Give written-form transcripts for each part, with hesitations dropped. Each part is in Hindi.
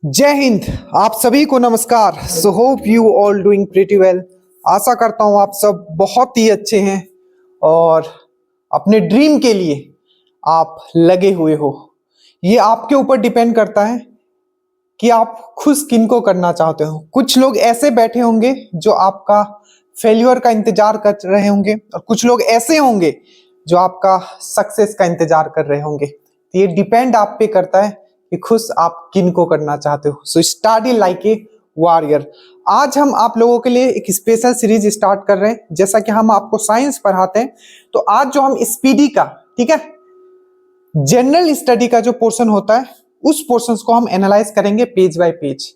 जय हिंद। आप सभी को नमस्कार। So hope you all doing pretty well. आशा करता हूँ आप सब बहुत ही अच्छे हैं और अपने ड्रीम के लिए आप लगे हुए हो। ये आपके ऊपर डिपेंड करता है कि आप खुश किनको करना चाहते हो। कुछ लोग ऐसे बैठे होंगे जो आपका फेल्यूर का इंतजार कर रहे होंगे और कुछ लोग ऐसे होंगे जो आपका सक्सेस का इंतजार कर रहे होंगे। तो ये डिपेंड आप पे करता है कि खुश आप किनको करना चाहते हो। So study like a warrior. आज हम आप लोगों के लिए एक स्पेशल सीरीज स्टार्ट कर रहे हैं। जैसा कि हम आपको साइंस पढ़ाते हैं, तो आज जो हम स्पीडी का, ठीक है, जनरल स्टडी का जो पोर्शन होता है उस पोर्शंस को हम एनालाइज करेंगे पेज बाय पेज।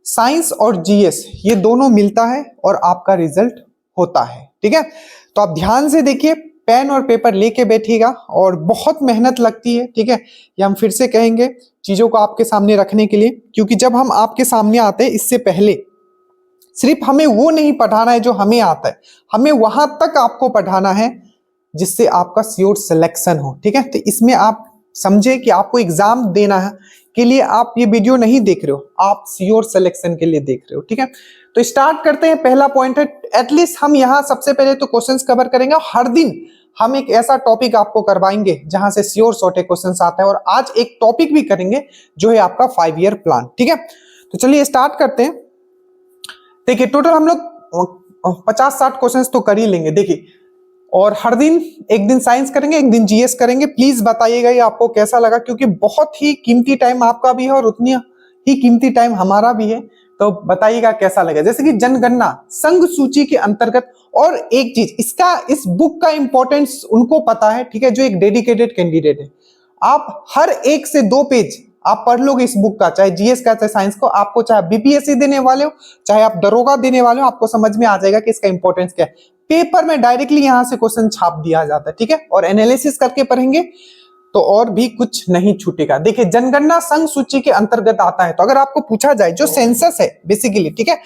साइंस और जीएस ये दोनों मिलता है और आपका रिजल्ट होता है, ठीक है। तो आप ध्यान से देखिए, पेन और पेपर लेके बैठिएगा और बहुत मेहनत लगती है, ठीक है। ये हम फिर से कहेंगे चीजों को आपके सामने रखने के लिए, क्योंकि जब हम आपके सामने आते हैं इससे पहले सिर्फ हमें वो नहीं पढ़ाना है जो हमें आता है, हमें वहां तक आपको पढ़ाना है जिससे आपका श्योर सिलेक्शन हो, ठीक है। तो इसमें आप समझे कि आपको एग्जाम देना है के लिए आप ये वीडियो नहीं देख रहे हो, आप श्योर सिलेक्शन के लिए देख रहे हो, ठीक है। तो स्टार्ट करते हैं। पहला पॉइंट है, एटलीस्ट हम यहाँ सबसे पहले तो क्वेश्चंस कवर करेंगे। हर दिन हम एक ऐसा टॉपिक आपको करवाएंगे जहां से श्योर शॉर्टे क्वेश्चंस आता है, और आज एक टॉपिक भी करेंगे जो है आपका 5 ईयर प्लान, ठीक है। तो चलिए स्टार्ट करते हैं। देखिए टोटल हम लोग 50-60 क्वेश्चंस तो कर ही लेंगे, देखिए। और हर दिन, एक दिन साइंस करेंगे, एक दिन जीएस करेंगे। प्लीज बताइएगा ये आपको कैसा लगा, क्योंकि बहुत ही कीमती टाइम आपका भी है और उतनी ही कीमती टाइम हमारा भी है। तो बताइएगा कैसा लगा। जैसे कि जनगणना संघ सूची के अंतर्गत, और एक चीज, इसका इस बुक का इंपॉर्टेंस उनको पता है, ठीक है, जो एक डेडिकेटेड कैंडिडेट है। आप हर 1 से 2 पेज आप पढ़ लोगे इस बुक का, चाहे जीएस का चाहे साइंस को, आपको चाहे बीपीएससी देने वाले हो चाहे आप दरोगा देने वाले हो, आपको समझ में आ जाएगा कि इसका इंपॉर्टेंस क्या है। पेपर में डायरेक्टली यहां से क्वेश्चन छाप दिया जाता है, ठीक है, और एनालिसिस करके पढ़ेंगे तो और भी कुछ नहीं छूटेगा। देखिए जनगणना संघ सूची के अंतर्गत आता है, तो अगर आपको पूछा जाए जो सेंसस है बेसिकली, ठीक है,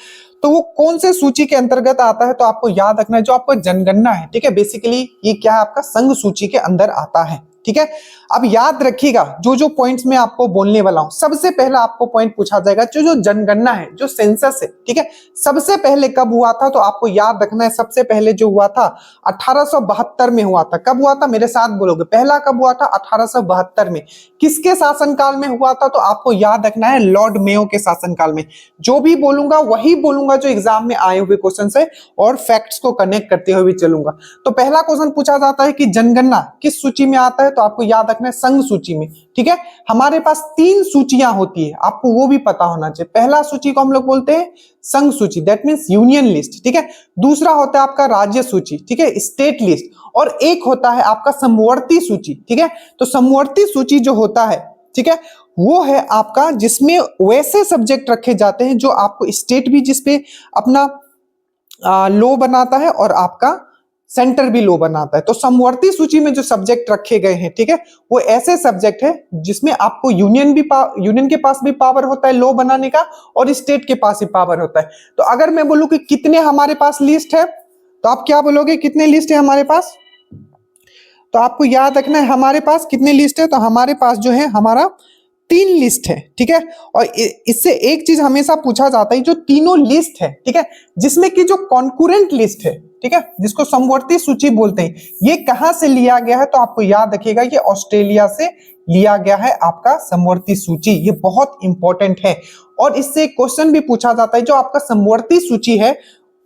तो वो कौन से सूची के अंतर्गत आता है, तो आपको याद रखना है जो आपको जनगणना है, ठीक है, बेसिकली ये क्या है, आपका संघ सूची के अंदर आता है, ठीक है। अब याद रखिएगा जो जो पॉइंट्स मैं आपको बोलने वाला हूं, सबसे पहला आपको पॉइंट पूछा जाएगा जो जो जनगणना है, जो सेंसस है, ठीक है, सबसे पहले कब हुआ था, तो आपको याद रखना है सबसे पहले जो हुआ था 1872 में हुआ था। कब हुआ था, मेरे साथ बोलोगे, पहला कब हुआ था, 1872 में। किसके शासनकाल में हुआ था, तो आपको याद रखना है लॉर्ड मेयो के शासनकाल में। जो भी बोलूंगा वही बोलूंगा जो एग्जाम में आए हुए क्वेश्चन है, और फैक्ट्स को कनेक्ट करते हुए भी चलूंगा। तो पहला क्वेश्चन पूछा जाता है कि जनगणना किस सूची में आता है, तो आपको याद रखना है संघ सूची में, ठीक है। हमारे पास 3 सूचियां होती है, आपको वो भी पता होना चाहिए। पहला सूची को हम लोग बोलते हैं संघ सूची, दैट मींस यूनियन लिस्ट, ठीक है। दूसरा होता है आपका राज्य सूची, ठीक है, स्टेट लिस्ट, और एक होता है आपका समवर्ती सूची, ठीक है। तो समवर्ती सूची जो होता है, ठीक है, वो है आपका जिसमें वैसे सब्जेक्ट रखे जाते हैं जो आपको स्टेट भी जिसपे अपना लो बनाता है और आपका सेंटर भी लो बनाता है। तो समवर्ती सूची में जो सब्जेक्ट रखे गए हैं, ठीक है, वो ऐसे सब्जेक्ट है जिसमें आपको यूनियन के पास भी पावर होता है लो बनाने का, और स्टेट के पास भी पावर होता है। तो अगर मैं बोलूं कि कितने हमारे पास लिस्ट है, तो आप क्या बोलोगे, कितने लिस्ट है हमारे पास, तो आपको याद रखना है हमारे पास कितने लिस्ट है, तो हमारे पास जो है हमारा 3 लिस्ट है, ठीक है। और इससे एक चीज हमेशा पूछा जाता है, जो तीनों लिस्ट है, ठीक है, जिसमें कि जो कॉन्करेंट लिस्ट है, ठीक है, जिसको समवर्ती सूची बोलते हैं, ये कहां से लिया गया है, तो आपको याद रखिएगा ये ऑस्ट्रेलिया से लिया गया है आपका समवर्ती सूची। ये बहुत इंपॉर्टेंट है, और इससे क्वेश्चन भी पूछा जाता है जो आपका समवर्ती सूची है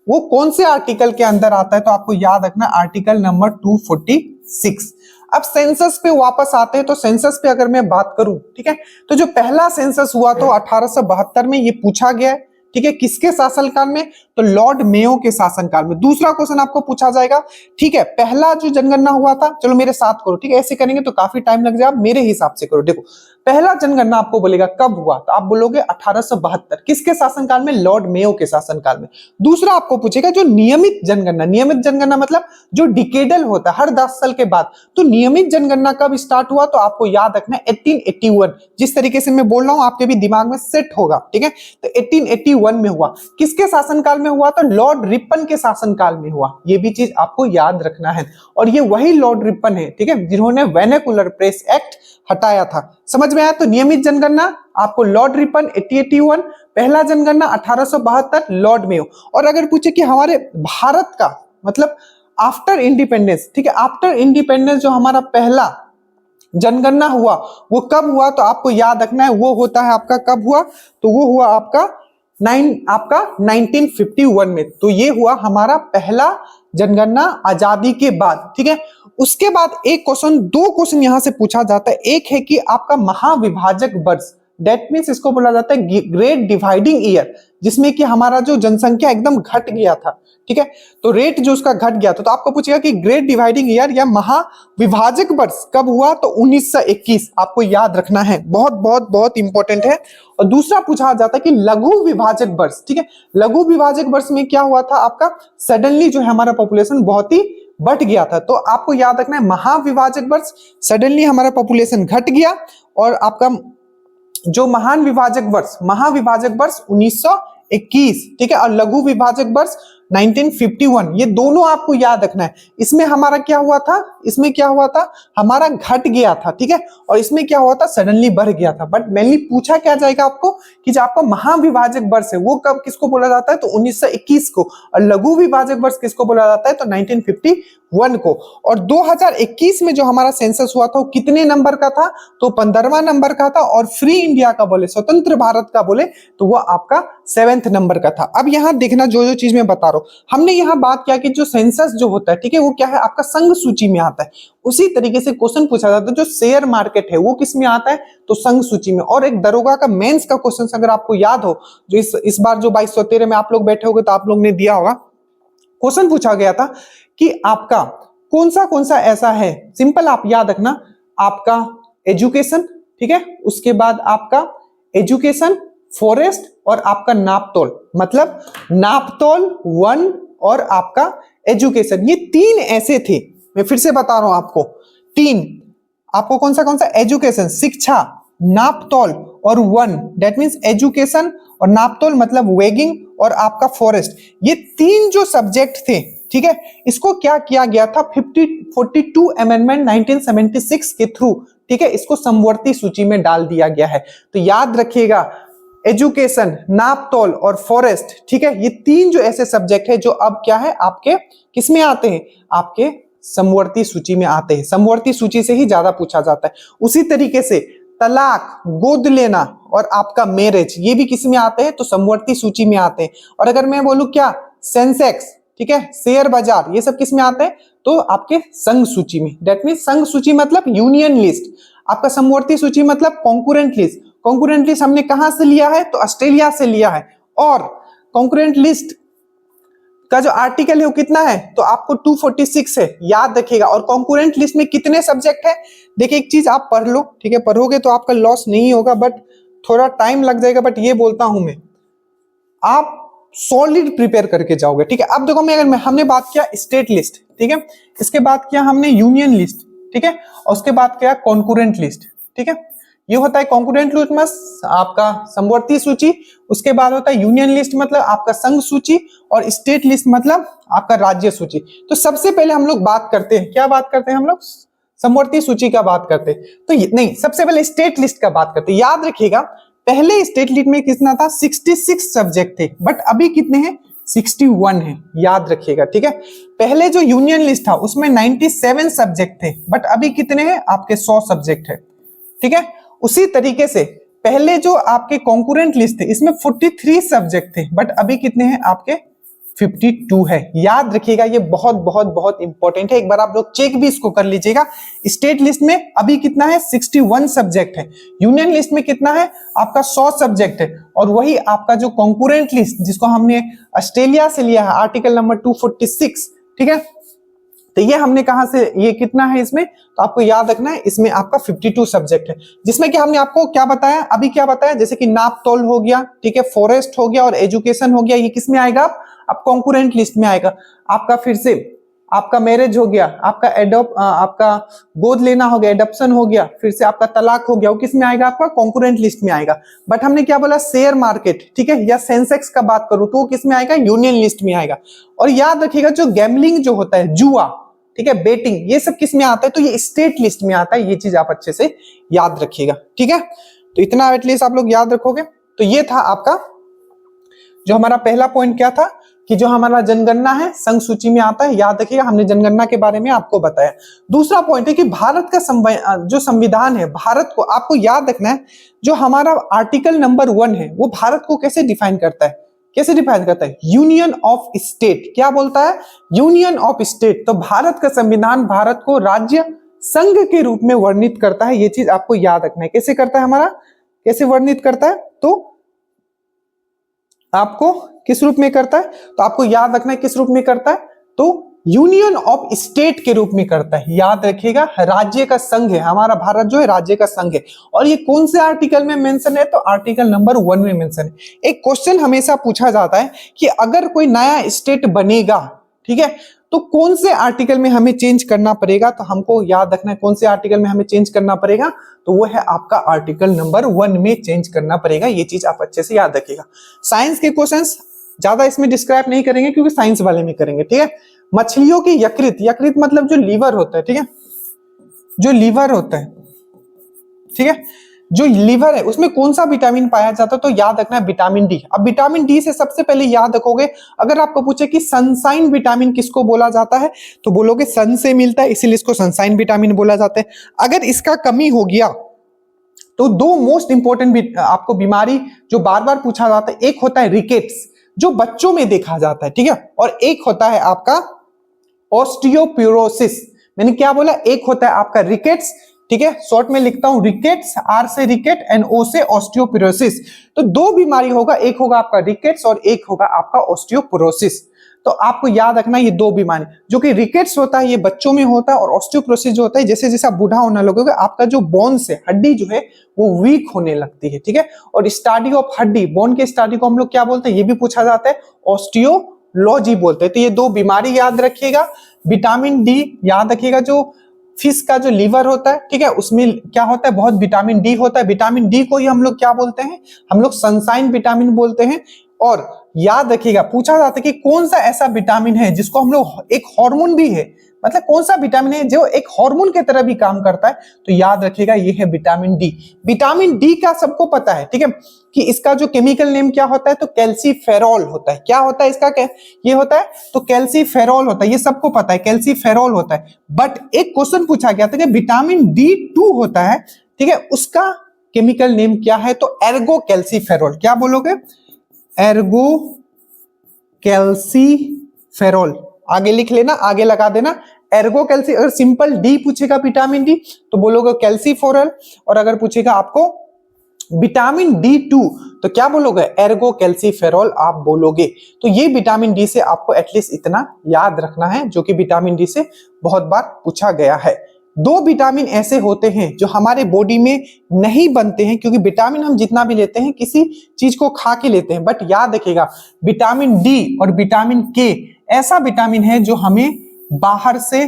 वो कौन से आर्टिकल के अंदर आता है, तो आपको याद रखना आर्टिकल नंबर 246। अब सेंसस पे वापस आते हैं। तो सेंसस पे अगर मैं बात करूं, ठीक है, तो जो पहला सेंसस हुआ तो 1872 में ये पूछा गया है, ठीक है, किसके शासनकाल में, तो लॉर्ड मेयो के शासनकाल में। दूसरा क्वेश्चन आपको पूछा जाएगा, ठीक है, पहला जो जनगणना हुआ था, चलो मेरे साथ करो, ठीक है, ऐसे करेंगे तो काफी टाइम लग जाए, मेरे हिसाब से करो। देखो पहला जनगणना आपको बोलेगा कब हुआ, तो आप बोलोगे 1872, किसके शासनकाल में, लॉर्ड मेयो के शासनकाल में। दूसरा आपको पूछेगा जो नियमित जनगणना मतलब जो डिकेडल होता है हर 10 साल के बाद, तो नियमित जनगणना कब स्टार्ट हुआ, तो आपको याद रखना है 1881। जिस तरीके से मैं बोल रहा हूं आपके भी दिमाग में सेट होगा, ठीक है। तो 1881 में हुआ। किसके शासनकाल में में हुआ? तो लॉर्ड रिपन के शासनकाल में हुआ। ये भी चीज आपको याद रखना है। और ये वही लॉर्ड रिपन है, ठीक है, जिन्होंने वर्नाक्युलर प्रेस एक्ट हटाया था। समझ में आया? तो नियमित जनगणना आपको लॉर्ड रिपन 1881, पहला जनगणना 1872 लॉर्ड मेयो। और अगर पूछे कि हमारे भारत का मतलब आफ्टर इंडिपेंडेंस, ठीक है, आफ्टर इंडिपेंडेंस जो हमारा पहला जनगणना हुआ वो कब हुआ? तो आपको याद रखना है वो होता है आपका कब हुआ? तो वो हुआ आपका 1951 में। तो ये हुआ हमारा पहला जनगणना आजादी के बाद, ठीक है। उसके बाद एक क्वेश्चन, दो क्वेश्चन यहां से पूछा जाता है। एक है कि आपका महाविभाजक वर्ष, दैट मीन्स इसको बोला जाता है ग्रेट डिवाइडिंग ईयर, जिसमें कि हमारा जो जनसंख्या एकदम घट गया था, ठीक है, तो रेट जो उसका घट गया था। तो आपको पूछेगा कि ग्रेट डिवाइडिंग ईयर या महाविभाजक वर्ष कब हुआ? तो 1921 आपको याद रखना है, बहुत बहुत बहुत इंपॉर्टेंट है। और दूसरा पूछा जाता है कि लघु विभाजक वर्ष, ठीक है, लघु विभाजक वर्ष में क्या हुआ था? आपका सडनली जो है हमारा पॉपुलेशन बहुत ही बढ़ गया था। तो आपको याद रखना है महाविभाजक वर्ष, सडनली हमारा पॉपुलेशन घट गया। और आपका जो महाविभाजक वर्ष 1921, ठीक है, और लघु विभाजक वर्ष 1951, ये दोनों आपको याद रखना है। इसमें हमारा क्या हुआ था? इसमें क्या हुआ था? हमारा घट गया था, ठीक है, और इसमें क्या हुआ था? सडनली बढ़ गया था। बट मेनली पूछा क्या जाएगा आपको कि जो आपका महाविभाजक वर्ष है वो कब किसको बोला जाता है? तो 1921 को। और लघु विभाजक वर्ष किसको बोला जाता है? तो 1951 को। और 2021 में जो हमारा सेंसस हुआ था वो कितने नंबर का था? तो 15वां नंबर का था। और फ्री इंडिया का बोले, स्वतंत्र भारत का बोले, तो वो आपका 7वें नंबर का था। अब यहाँ देखना जो जो चीज मैं बता रहा हूं, हमने यहाँ बात किया कि जो सेंसस जो होता है, ठीक है, वो क्या है? आपका संघ सूची में आता है। उसी तरीके से क्वेश्चन पूछा जाता है जो शेयर मार्केट है वो किस में आता है? तो संघ सूची में। और एक दरोगा का मेंस का क्वेश्चन अगर आपको याद हो, जो इस बार जो 2213 में आप लोग बैठे होगे तो आप लोग ने दिया होगा, क्वेश्चन पूछा गया था कि आपका कौन सा ऐसा है, सिंपल आप याद रखना, आपका एजुकेशन, ठीक है, उसके बाद आपका एजुकेशन, फॉरेस्ट और आपका नापतोल, मतलब नापतोल, वन और आपका एजुकेशन, ये तीन ऐसे थे। मैं फिर से बता रहा हूं आपको, तीन, आपको कौन सा एजुकेशन, शिक्षा, नापतोल और वन, दैट मींस एजुकेशन और नापतोल मतलब वेगिंग और आपका फॉरेस्ट, ये तीन जो सब्जेक्ट थे, ठीक है, इसको क्या किया गया था? 42 अमेंडमेंट 1976 के थ्रू, ठीक है, इसको समवर्ती सूची में डाल दिया गया है। तो याद रखिएगा, एजुकेशन, नापतोल और फॉरेस्ट, ठीक है, ये तीन जो ऐसे सब्जेक्ट है जो अब क्या है आपके किस में आते हैं? आपके समवर्ती सूची में आते हैं। समवर्ती सूची से ही ज्यादा पूछा जाता है। उसी तरीके से तलाक, गोद लेना और आपका मैरिज, ये भी किस में आते हैं? तो समवर्ती सूची में आते हैं। और अगर मैं बोलूं क्या, सेंसेक्स, ठीक है, शेयर बाजार, ये सब किस में आते हैं? तो आपके संघ सूची में। दैट मींस संघ सूची मतलब यूनियन लिस्ट, आपका समवर्ती सूची मतलब कॉन्करेंट लिस्ट। कॉन्करेंट लिस्ट हमने कहां से लिया है? तो ऑस्ट्रेलिया से लिया है। और कॉन्करेंट लिस्ट का जो आर्टिकल है वो कितना है? तो आपको 246 है, याद रखिएगा। और कॉन्करेंट लिस्ट में कितने सब्जेक्ट है? देखिए एक चीज आप पढ़ लो, ठीक है, पढ़ोगे तो आपका लॉस नहीं होगा, बट थोड़ा टाइम लग जाएगा, बट ये बोलता हूं मैं, आप सॉलिड प्रिपेयर करके जाओगे, ठीक है। अब देखो हमने बात किया स्टेट लिस्ट, ठीक है, इसके बाद किया हमने यूनियन लिस्ट, ठीक है, और उसके बाद किया कॉन्करेंट लिस्ट, ठीक है। ये होता है कॉन्करेंट लिस्ट मतलब आपका समवर्ती सूची, उसके बाद होता है यूनियन लिस्ट मतलब आपका संघ सूची, और स्टेट लिस्ट मतलब आपका राज्य सूची। तो सबसे पहले हम लोग बात करते हैं, क्या बात करते हैं हम लोग? समवर्ती सूची का बात करते हैं। तो नहीं, सबसे पहले स्टेट लिस्ट का बात करते हैं। याद रखिएगा, पहले स्टेट लिस्ट में कितना था? 66 सब्जेक्ट थे, बट अभी कितने हैं? 61 है, याद रखिएगा, ठीक है। पहले जो यूनियन लिस्ट था उसमें 97 सब्जेक्ट थे, बट अभी कितने हैं? आपके 100 सब्जेक्ट है, ठीक है। उसी तरीके से पहले जो आपके कॉन्करेंट लिस्ट थे इसमें 43 सब्जेक्ट थे, बट अभी कितने हैं? आपके 52 है। याद रखिएगा, ये बहुत बहुत बहुत इंपॉर्टेंट है, एक बार आप लोग चेक भी इसको कर लीजिएगा। स्टेट लिस्ट में अभी कितना है? 61 सब्जेक्ट है। यूनियन लिस्ट में कितना है? आपका 100 सब्जेक्ट है। और वही आपका जो कॉन्करेंट लिस्ट जिसको हमने ऑस्ट्रेलिया से लिया है, आर्टिकल नंबर 246, ठीक है, तो ये हमने कहां से, ये कितना है इसमें? तो आपको याद रखना है, इसमें आपका 52 सब्जेक्ट है, जिसमें कि हमने आपको क्या बताया, अभी क्या बताया, जैसे कि नापतोल हो गया, ठीक है, फॉरेस्ट हो गया और एजुकेशन हो गया, ये किस में आएगा? अब कॉन्करेंट लिस्ट में आएगा। आपका फिर से आपका मैरिज हो गया, आपका गोद लेना हो गया, एडॉप्शन हो गया, फिर से आपका तलाक हो गया, वो किस में आएगा? आपका कॉन्करेंट लिस्ट में आएगा। बट हमने क्या बोला? शेयर मार्केट, ठीक है, या सेंसेक्स का बात करूं तो वो किस में आएगा? यूनियन लिस्ट में आएगा। और याद रखिएगा जो गैम्बलिंग जो होता है, जुआ, ठीक है, बेटिंग, ये सब किस में आता है? तो ये स्टेट लिस्ट में आता है। ये चीज आप अच्छे से याद रखिएगा, ठीक है। तो इतना एटलीस्ट आप लोग याद रखोगे। तो ये था आपका जो हमारा पहला पॉइंट क्या था कि जो हमारा जनगणना है संघ सूची में आता है। याद रखिएगा, हमने जनगणना के बारे में आपको बताया। दूसरा पॉइंट है कि भारत का जो संविधान है, भारत को आपको याद रखना है, जो हमारा आर्टिकल नंबर 1 है वो भारत को कैसे डिफाइन करता है? कैसे डिफाइन करता है? Union of state. क्या बोलता है? Union of state. तो भारत का संविधान भारत को राज्य संघ के रूप में वर्णित करता है। ये चीज आपको याद रखना है। कैसे करता है? हमारा कैसे वर्णित करता है? तो आपको किस रूप में करता है? तो आपको याद रखना है किस रूप में करता है? तो यूनियन ऑफ स्टेट के रूप में करता है। याद रखिएगा, राज्य का संघ है हमारा भारत, जो है राज्य का संघ है। और ये कौन से आर्टिकल में मेंशन है? तो आर्टिकल नंबर 1 में मेंशन है। एक क्वेश्चन हमेशा पूछा जाता है कि अगर कोई नया स्टेट बनेगा, ठीक है, तो कौन से आर्टिकल में हमें चेंज करना पड़ेगा? तो हमको याद रखना है कौन से आर्टिकल में हमें चेंज करना पड़ेगा। तो वो है आपका आर्टिकल नंबर 1 में चेंज करना पड़ेगा। ये चीज आप अच्छे से याद रखिएगा। साइंस के क्वेश्चंस ज्यादा इसमें डिस्क्राइब नहीं करेंगे क्योंकि साइंस वाले में करेंगे, ठीक है। मछलियों की यकृत, यकृत मतलब जो लीवर होता है, ठीक है, जो लीवर होता है, ठीक है, जो लीवर है उसमें कौन सा विटामिन पाया जाता है? तो याद रखना है विटामिन डी। अब विटामिन डी से सबसे पहले याद रखोगे, अगर आपको पूछे कि सनसाइन विटामिन किसको बोला जाता है, तो बोलोगे सन से मिलता है, इसीलिए इसको सनसाइन विटामिन बोला जाता है। अगर इसका कमी हो गया तो दो मोस्ट इंपॉर्टेंट आपको बीमारी जो बार बार पूछा जाता है, एक होता है रिकेट्स जो बच्चों में देखा जाता है, ठीक है, और एक होता है आपका ऑस्टियोपोरोसिस। मैंने क्या बोला? एक होता है आपका रिकेट्स, ठीक है, शॉर्ट में लिखता हूं रिकेट्स, आर से रिकेट एंड ओ से ऑस्टियोपोरोसिस। तो दो बीमारी होगा, एक होगा आपका रिकेट्स और एक होगा आपका ऑस्टियोपोरोसिस। तो आपको याद रखना ये दो बीमारी, जो कि रिकेट्स होता है ये बच्चों में होता है, और ऑस्टियोपोरोसिस जो होता है जैसे जैसे आप बूढ़ा होने लगोगे आपका जो बोन्स है, हड्डी जो है वो वीक होने लगती है, ठीक है। और स्टडी ऑफ हड्डी, बोन के स्टडी को हम लोग क्या बोलते हैं? ये भी पूछा जाता है, ऑस्टियोलॉजी बोलते हैं। तो ये दो बीमारी याद रखिएगा। विटामिन डी याद रखिएगा, जो फिश का जो लीवर होता है, ठीक है, उसमें क्या होता है? बहुत विटामिन डी होता है। विटामिन डी को ही हम लोग क्या बोलते हैं? हम लोग सनसाइन विटामिन बोलते हैं। और याद रखिएगा पूछा जाता है कि कौन सा ऐसा विटामिन है जिसको हम लोग, एक हार्मोन भी है, मतलब कौन सा विटामिन है जो एक हार्मोन की तरह भी काम करता है? तो याद रखिएगा ये है विटामिन डी। विटामिन डी का सबको पता है, ठीक है, कि इसका जो केमिकल नेम क्या होता है? तो कैल्सीफेरॉल होता है। क्या होता है इसका? ये होता है तो कैल्सीफेरॉल होता है, ये सबको पता है, कैल्सीफेरॉल होता है। बट एक क्वेश्चन पूछा गया था कि विटामिन D2 होता है, ठीक है, उसका केमिकल नेम क्या है? तो एर्गो कैल्सीफेरॉल। क्या बोलोगे? Ergo calciferol. आगे लिख लेना, आगे लगा देना एर्गो कैल्सी। अगर सिंपल डी पूछेगा विटामिन डी तो बोलोगे कैल्सीफेरॉल, और अगर पूछेगा आपको विटामिन D2 तो क्या बोलोगे? एर्गो कैल्सीफेरॉल आप बोलोगे। तो ये विटामिन डी से आपको एटलीस्ट इतना याद रखना है, जो कि विटामिन डी से बहुत बार पूछा गया है। दो विटामिन ऐसे होते हैं जो हमारे बॉडी में नहीं बनते हैं, क्योंकि विटामिन हम जितना भी लेते हैं किसी चीज को खा के लेते हैं, बट याद रखिएगा विटामिन डी और विटामिन के ऐसा विटामिन है जो हमें बाहर से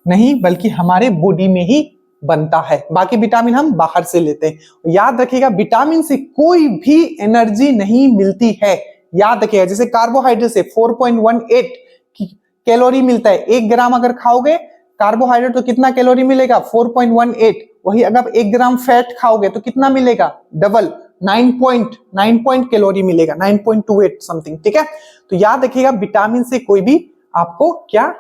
नहीं बल्कि हमारे बॉडी में ही बनता है। बाकी विटामिन हम बाहर से लेते हैं। याद रखिएगा विटामिन से कोई भी एनर्जी नहीं मिलती है। याद रखिएगा जैसे कार्बोहाइड्रेट से 4.18 कैलोरी मिलता है। 1 ग्राम अगर खाओगे कार्बोहाइड्रेट तो कितना कैलोरी मिलेगा? 4.18। वही अगर 1 ग्राम फैट खाओगे तो कितना मिलेगा? डबल 9 कैलोरी मिलेगा, 9.28 समथिंग, ठीक है। तो याद रखिएगा विटामिन से कोई भी आपको क्या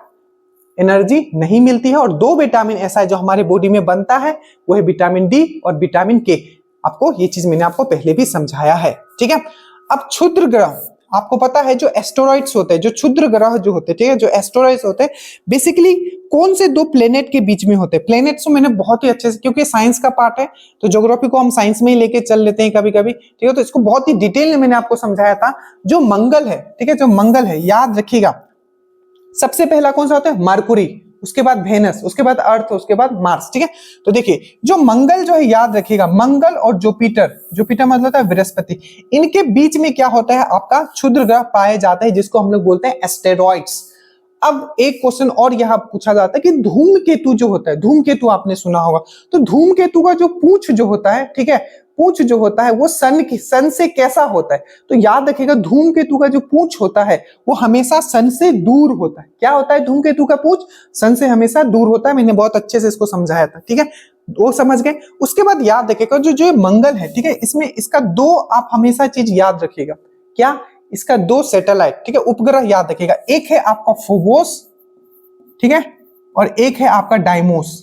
एनर्जी नहीं मिलती है। और दो विटामिन ऐसा है जो हमारे बॉडी में बनता है, वो है विटामिन डी और विटामिन के। आपको ये चीज मैंने आपको पहले भी समझाया है, ठीक है। अब क्षुद्र ग्रह आपको पता है, जो एस्टेरॉइड्स होते हैं, जो क्षुद्र ग्रह जो होते हैं, ठीक है, जो एस्टेरॉइड्स होते हैं बेसिकली कौन से दो प्लेनेट के बीच में होते हैं? प्लेनेट्स को मैंने बहुत ही अच्छे से, क्योंकि साइंस का पार्ट है तो ज्योग्राफी को हम साइंस में ही लेके चल लेते हैं कभी कभी, ठीक है, तो इसको बहुत ही डिटेल में मैंने आपको समझाया था। जो मंगल है, ठीक है, जो मंगल है याद रखिएगा सबसे पहला कौन सा होता है? मरकुरी, उसके बाद वेनस, उसके बाद अर्थ, उसके बाद मार्स, ठीक है। तो देखिए जो मंगल जो है याद रखिएगा, मंगल और जुपिटर, जुपिटर मतलब होता है बृहस्पति, इनके बीच में क्या होता है? आपका क्षुद्र ग्रह पाए जाते हैं जिसको हम लोग बोलते हैं एस्टेरॉइड्स। अब एक क्वेश्चन और यहाँ पूछा जाता है कि धूमकेतु जो होता है, धूमकेतु आपने सुना होगा, तो धूमकेतु का जो पूंछ जो होता है, ठीक है, पूंछ जो होता है वो सन से कैसा होता है? तो याद रखिएगा धूमकेतु का जो पूंछ होता है वो हमेशा सन से दूर होता है। क्या होता है धूमकेतु का पूंछ? सन से हमेशा दूर होता है। मैंने बहुत अच्छे से इसको समझाया था, ठीक है, वो समझ गए। उसके बाद याद रखिएगा जो जो मंगल है, ठीक है, इसमें इसका दो आप हमेशा चीज याद रखिएगा। क्या? इसका दो सैटेलाइट, ठीक है, उपग्रह याद रखिएगा। एक है आपका फोबोस, ठीक है, और एक है आपका डाइमोस।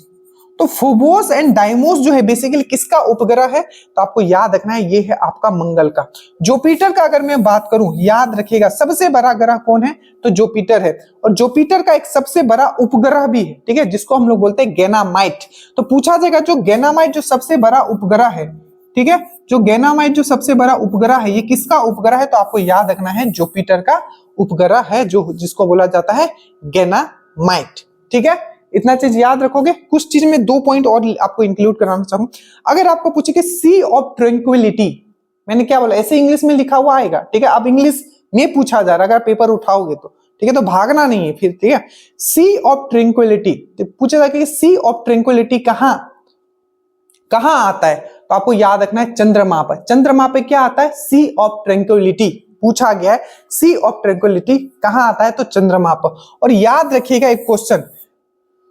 तो फोबोस एंड डाइमोस जो है बेसिकली किसका उपग्रह है? तो आपको याद रखना है ये है आपका मंगल का। जुपिटर का अगर मैं बात करूं, याद रखिएगा सबसे बड़ा ग्रह कौन है? तो जुपिटर है। और जुपिटर का एक सबसे बड़ा उपग्रह भी है, ठीक है, जिसको हम लोग बोलते हैं गैनामाइट। तो पूछा जाएगा जो गैनामाइट जो सबसे बड़ा उपग्रह है, ठीक है, जो गैनामाइट जो सबसे बड़ा उपग्रह है ये किसका उपग्रह है? तो आपको याद रखना है जुपिटर का उपग्रह है, जो जिसको बोला जाता है गैनामाइट, ठीक है। इतना चीज याद रखोगे। कुछ चीज में 2 पॉइंट और आपको इंक्लूड कराना चाहूँ। अगर आपको पूछे कि सी ऑफ ट्रैंक्विलिटी, मैंने क्या बोला, ऐसे इंग्लिश में लिखा हुआ आएगा, ठीक है, अब इंग्लिश में पूछा जा रहा है, अगर पेपर उठाओगे तो, ठीक है, तो भागना नहीं है फिर, ठीक है। सी ऑफ ट्रैंक्विलिटी तो पूछा जाएगा कि सी ऑफ ट्रैंक्विलिटी कहां कहां आता है? तो आपको याद रखना है चंद्रमा पर। चंद्रमा पे क्या आता है? सी ऑफ ट्रैंक्विलिटी पूछा गया है। सी ऑफ ट्रैंक्विलिटी कहां आता है? तो चंद्रमा पर। और याद रखिएगा एक क्वेश्चन,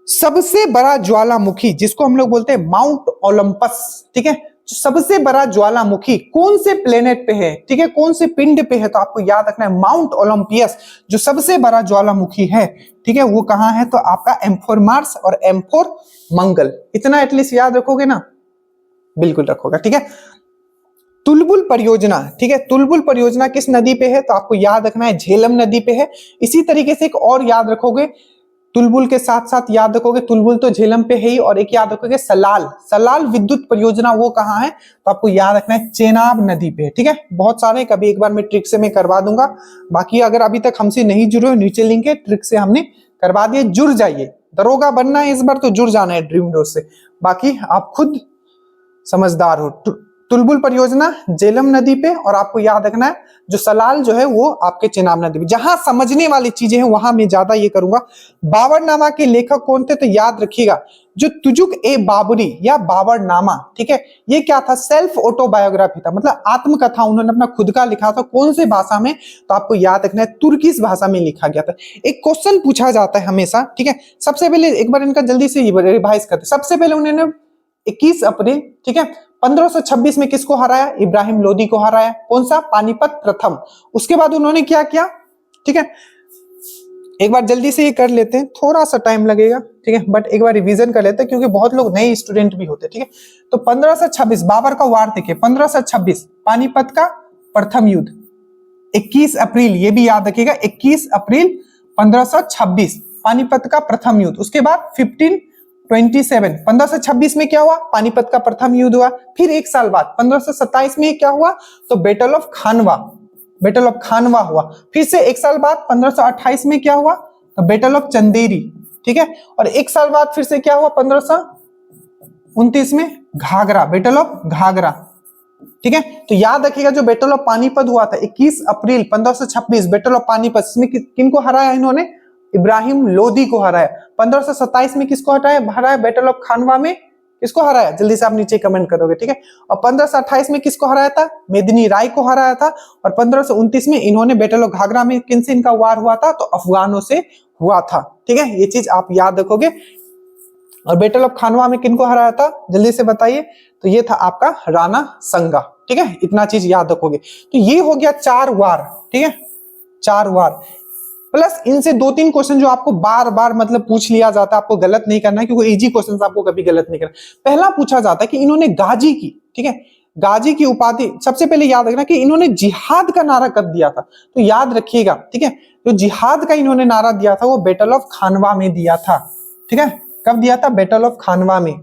सबसे बड़ा ज्वालामुखी जिसको हम लोग बोलते हैं माउंट ओलंपस, ठीक है, सबसे बड़ा ज्वालामुखी कौन से प्लेनेट पे है, ठीक है, कौन से पिंड पे है? तो आपको याद रखना है माउंट ओलंपियस जो सबसे बड़ा ज्वालामुखी है, ठीक है, वो कहां है? तो आपका M4 मार्स और M4 मंगल। इतना एटलीस्ट याद रखोगे ना? बिल्कुल रखोगे, ठीक है। तुलबुल परियोजना, ठीक है, तुलबुल परियोजना किस नदी पे है? तो आपको याद रखना है झेलम नदी पे है। इसी तरीके से एक और याद रखोगे, तुलबुल के साथ साथ याद रखोगे, तुलबुल तो झेलम पे है ही, और एक याद रखोगे सलाल, सलाल विद्युत परियोजना वो कहाँ है? तो आपको याद रखना है चेनाब नदी पे है, ठीक है। बहुत सारे, कभी एक बार मैं ट्रिक से मैं करवा दूंगा। बाकी अगर अभी तक हमसे नहीं जुड़े हो, नीचे लिंक है, ट्रिक से हमने करवा दिए, जुड़ जाइए। दरोगा बनना है इस बार तो जुड़ जाना है ड्रीम डोज से, बाकी आप खुद समझदार हो। तुलबुल परियोजना झेलम नदी पे, और आपको याद रखना है जो सलाल जो है वो आपके चेनाब नदी पे। जहां समझने वाली चीजें हैं वहां मैं ज्यादा ये करूंगा। बाबरनामा के लेखक कौन थे? तो याद रखिएगा जो तुजुक ए बाबरी या बाबरनामा, ठीक है, ये क्या था? सेल्फ ऑटोबायोग्राफी था, मतलब आत्मकथा उन्होंने अपना खुद का लिखा था। कौन से भाषा में? तो आपको याद रखना है तुर्किश भाषा में लिखा गया था। एक क्वेश्चन पूछा जाता है हमेशा, ठीक है, सबसे पहले एक बार इनका जल्दी से रिवाइज करते। सबसे पहले उन्होंने 21 अप्रैल, ठीक है, 1526 में किसको हराया? इब्राहिम लोदी को हराया। कौन सा? पानीपत प्रथम। उसके बाद उन्होंने क्या किया? ठीक है, एक बार जल्दी से ये कर लेते हैं, थोड़ा सा टाइम लगेगा, ठीक है, बट एक बार रिवीजन कर लेते हैं क्योंकि बहुत लोग नए स्टूडेंट भी होते हैं, ठीक है। तो 1526 बाबर का वार देखिए, 1526 पानीपत का प्रथम युद्ध, 21 अप्रैल, ये भी याद रखिएगा, 21 अप्रैल 1526 पानीपत का प्रथम युद्ध। उसके बाद 1526 में क्या हुआ? पानीपत का प्रथम युद्ध हुआ। फिर एक साल बाद 1527 में क्या हुआ? तो battle of Khanwa, battle of Khanwa हुआ। फिर से एक साल बाद 1528 में क्या हुआ? तो बैटल ऑफ चंदेरी, ठीक है। और एक साल बाद फिर से क्या हुआ? 1529 में घाघरा, बैटल ऑफ घाघरा, ठीक है। तो याद रखिएगा जो बैटल ऑफ पानीपत हुआ था 21 अप्रैल 1526, बैटल ऑफ पानीपत, इसमें किनको हराया इन्होंने? इब्राहिम लोदी को हराया। 1527 में किसको हराया? बैटल ऑफ खानवा में किसको हराया? जल्दी से आप नीचे कमेंट करोगे, ठीक है। और 1528 में किसको हराया था? मेदिनी राय को हराया था। और 1529 में इन्होंने बैटल ऑफ घाघरा में किनसे इनका वार हुआ था? तो अफगानों से हुआ था, ठीक है। ये चीज आप याद रखोगे। और बैटल ऑफ खानवा में किनको हराया था? जल्दी से बताइए। तो ये था आपका राणा संगा, ठीक है। इतना चीज याद रखोगे। तो ये हो गया 4 वार, ठीक है, 4 वार प्लस इनसे 2-3 क्वेश्चन जो आपको बार बार मतलब पूछ लिया जाता है, आपको गलत नहीं करना है क्योंकि इजी क्वेश्चन आपको कभी गलत नहीं करना। पहला पूछा जाता है कि इन्होंने गाजी की, ठीक है, गाजी की उपाधि सबसे पहले याद रखना कि इन्होंने जिहाद का नारा कब दिया था? तो याद रखिएगा, ठीक है, जो जिहाद का इन्होंने नारा दिया था वो बैटल ऑफ खानवा में दिया था, ठीक है। कब दिया था? बैटल ऑफ खानवा में।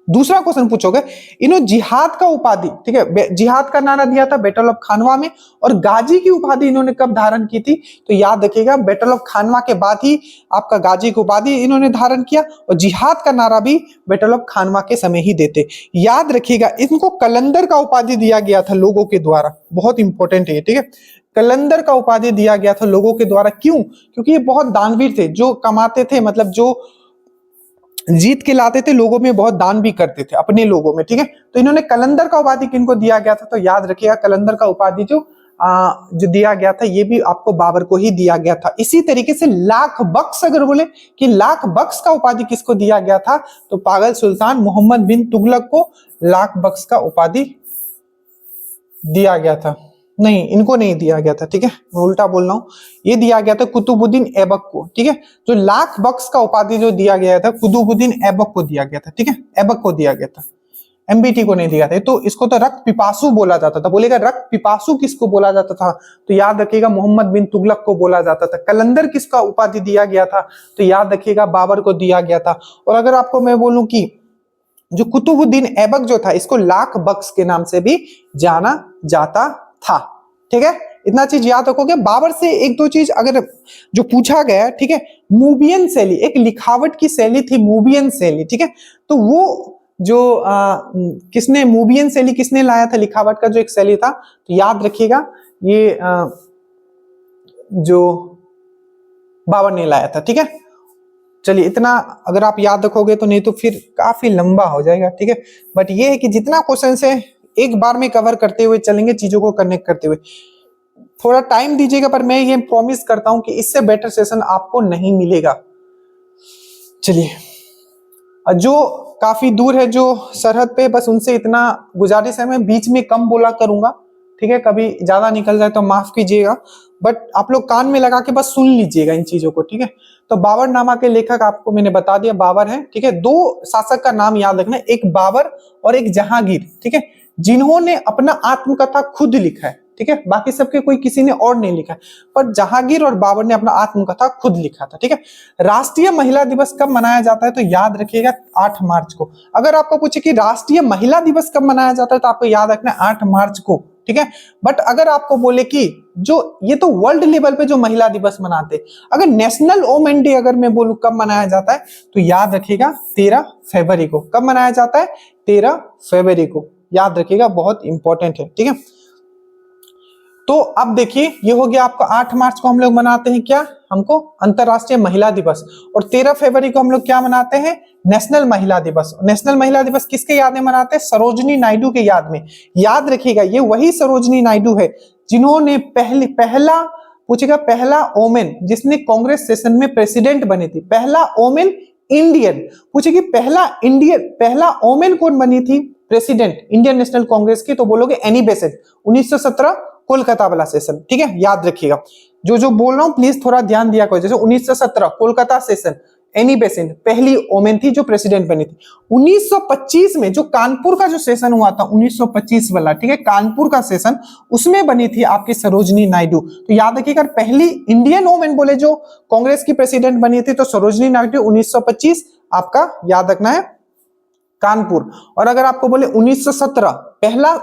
दूसरा क्वेश्चन पूछोगे, इन्होंने जिहाद का उपाधि, ठीक है, जिहाद का नारा दिया था बैटल ऑफ खानवा में। और गाजी की उपाधि इन्होंने कब धारण की थी? तो याद रखिएगा बैटल ऑफ खानवा के बाद ही आपका गाजी की उपाधि इन्होंने धारण किया। और जिहाद का नारा भी बैटल ऑफ खानवा के समय ही देते। याद रखिएगा इनको कलंदर का उपाधि दिया गया था लोगों के द्वारा, बहुत इंपॉर्टेंट है, ठीक है। कलंदर का उपाधि दिया गया था लोगों के द्वारा। क्यों? क्योंकि ये बहुत दानवीर थे, जो कमाते थे, मतलब जो जीत के लाते थे, लोगों में बहुत दान भी करते थे अपने लोगों में, ठीक है। तो इन्होंने कलंदर का उपाधि किनको दिया गया था? तो याद रखिएगा कलंदर का उपाधि जो दिया गया था ये भी आपको बाबर को ही दिया गया था। इसी तरीके से लाख बख्श, अगर बोले कि लाख बख्श का उपाधि किसको दिया गया था, तो पागल सुल्तान मोहम्मद बिन तुगलक को लाख बख्श का उपाधि दिया गया था। नहीं, इनको नहीं दिया गया था, ठीक है, मैं उल्टा बोल रहा हूं। ये दिया गया था कुतुबुद्दीन ऐबक को, ठीक है। जो लाख बख्श का उपाधि जो दिया गया था कुतुबुद्दीन ऐबक को दिया गया था, ठीक है, ऐबक को दिया गया था, एमबीटी को नहीं दिया था। तो इसको तो रक्त पिपासु बोला जाता था। बोलेगा रक्त पिपासु किसको बोला जाता था? तो याद रखिएगा मोहम्मद बिन तुगलक को बोला जाता था। कलंदर किसका उपाधि दिया गया था? तो याद रखिएगा बाबर को दिया गया था। और अगर आपको मैं बोलूं कि जो कुतुबुद्दीन ऐबक जो था, इसको लाख बख्श के नाम से भी जाना जाता था, ठीक है। इतना चीज याद रखोगे। बाबर से एक दो चीज अगर जो पूछा गया, ठीक है, मूबियन शैली, एक लिखावट की शैली थी मूबियन शैली, ठीक है। तो वो जो किसने मूबियन शैली किसने लाया था? लिखावट का जो एक शैली था, तो याद रखिएगा ये जो बाबर ने लाया था, ठीक है। चलिए इतना अगर आप याद रखोगे तो, नहीं तो फिर काफी लंबा हो जाएगा, ठीक है। बट ये है कि जितना क्वेश्चन है एक बार में कवर करते हुए चलेंगे, चीजों को कनेक्ट करते हुए। थोड़ा टाइम दीजिएगा, पर मैं ये प्रॉमिस करता हूं कि इससे बेटर सेशन आपको नहीं मिलेगा। चलिए, जो काफी दूर है, जो सरहद पे, बस उनसे इतना गुजारिश है, मैं बीच में कम बोला करूंगा, ठीक है। कभी ज्यादा निकल जाए तो माफ कीजिएगा, बट आप लोग कान में लगा के बस सुन लीजिएगा इन चीजों को, ठीक है। तो बाबरनामा के लेखक आपको मैंने बता दिया, बाबर है, ठीक है। दो शासक का नाम याद रखना, एक बाबर और एक जहांगीर, ठीक है, जिन्होंने अपना आत्मकथा खुद लिखा है, ठीक है। बाकी सबके कोई किसी ने और नहीं लिखा है, पर जहांगीर और बाबर ने अपना आत्मकथा खुद लिखा था, ठीक है। राष्ट्रीय महिला दिवस कब मनाया जाता है? तो याद रखिएगा 8 मार्च को। अगर आपको पूछे कि राष्ट्रीय महिला दिवस कब मनाया जाता है, तो आपको याद रखना 8 मार्च को, ठीक है। बट अगर आपको बोले कि जो ये तो वर्ल्ड लेवल पे जो महिला दिवस मनाते, अगर नेशनल वोमेन डे अगर मैं बोलूं कब मनाया जाता है, तो याद रखिएगा 13 फरवरी को। कब मनाया जाता है? 13 फरवरी को, याद रखिएगा, बहुत इंपॉर्टेंट है, ठीक है। तो अब देखिए, ये हो गया आपको 8 मार्च को हम लोग मनाते हैं क्या? हमको अंतरराष्ट्रीय महिला दिवस। और 13 फरवरी को हम लोग क्या मनाते हैं? नेशनल महिला दिवस। नेशनल महिला दिवस किसके याद में मनाते हैं? सरोजनी नायडू के याद में। याद रखिएगा, ये वही सरोजनी नायडू है जिन्होंने पूछेगा पहला वोमेन जिसने कांग्रेस सेशन में प्रेसिडेंट बनी थी, पहला वोमेन इंडियन। पूछेगी पहला वोमेन कौन बनी थी प्रेसिडेंट इंडियन नेशनल कांग्रेस की? तो बोलोगे एनी बेसेंट, 1917 कोलकाता वाला सेशन, ठीक है, याद रखिएगा। जो बोल रहा हूं प्लीज थोड़ा ध्यान दिया करो। जैसे 1917 कोलकाता सेशन, एनी बेसेंट पहली वोमेन थी जो प्रेसिडेंट बनी थी। 1925 में जो कानपुर का जो सेशन हुआ था, 1925 वाला, ठीक है, कानपुर का सेशन, उसमें बनी थी आपकी सरोजनी नायडू। तो याद रखिएगा, पहली इंडियन वोमेन बोले जो कांग्रेस की प्रेसिडेंट बनी थी, तो सरोजनी नायडू 1925 आपका याद रखना है, कानपुर। और अगर आपको बोले 1917 पहला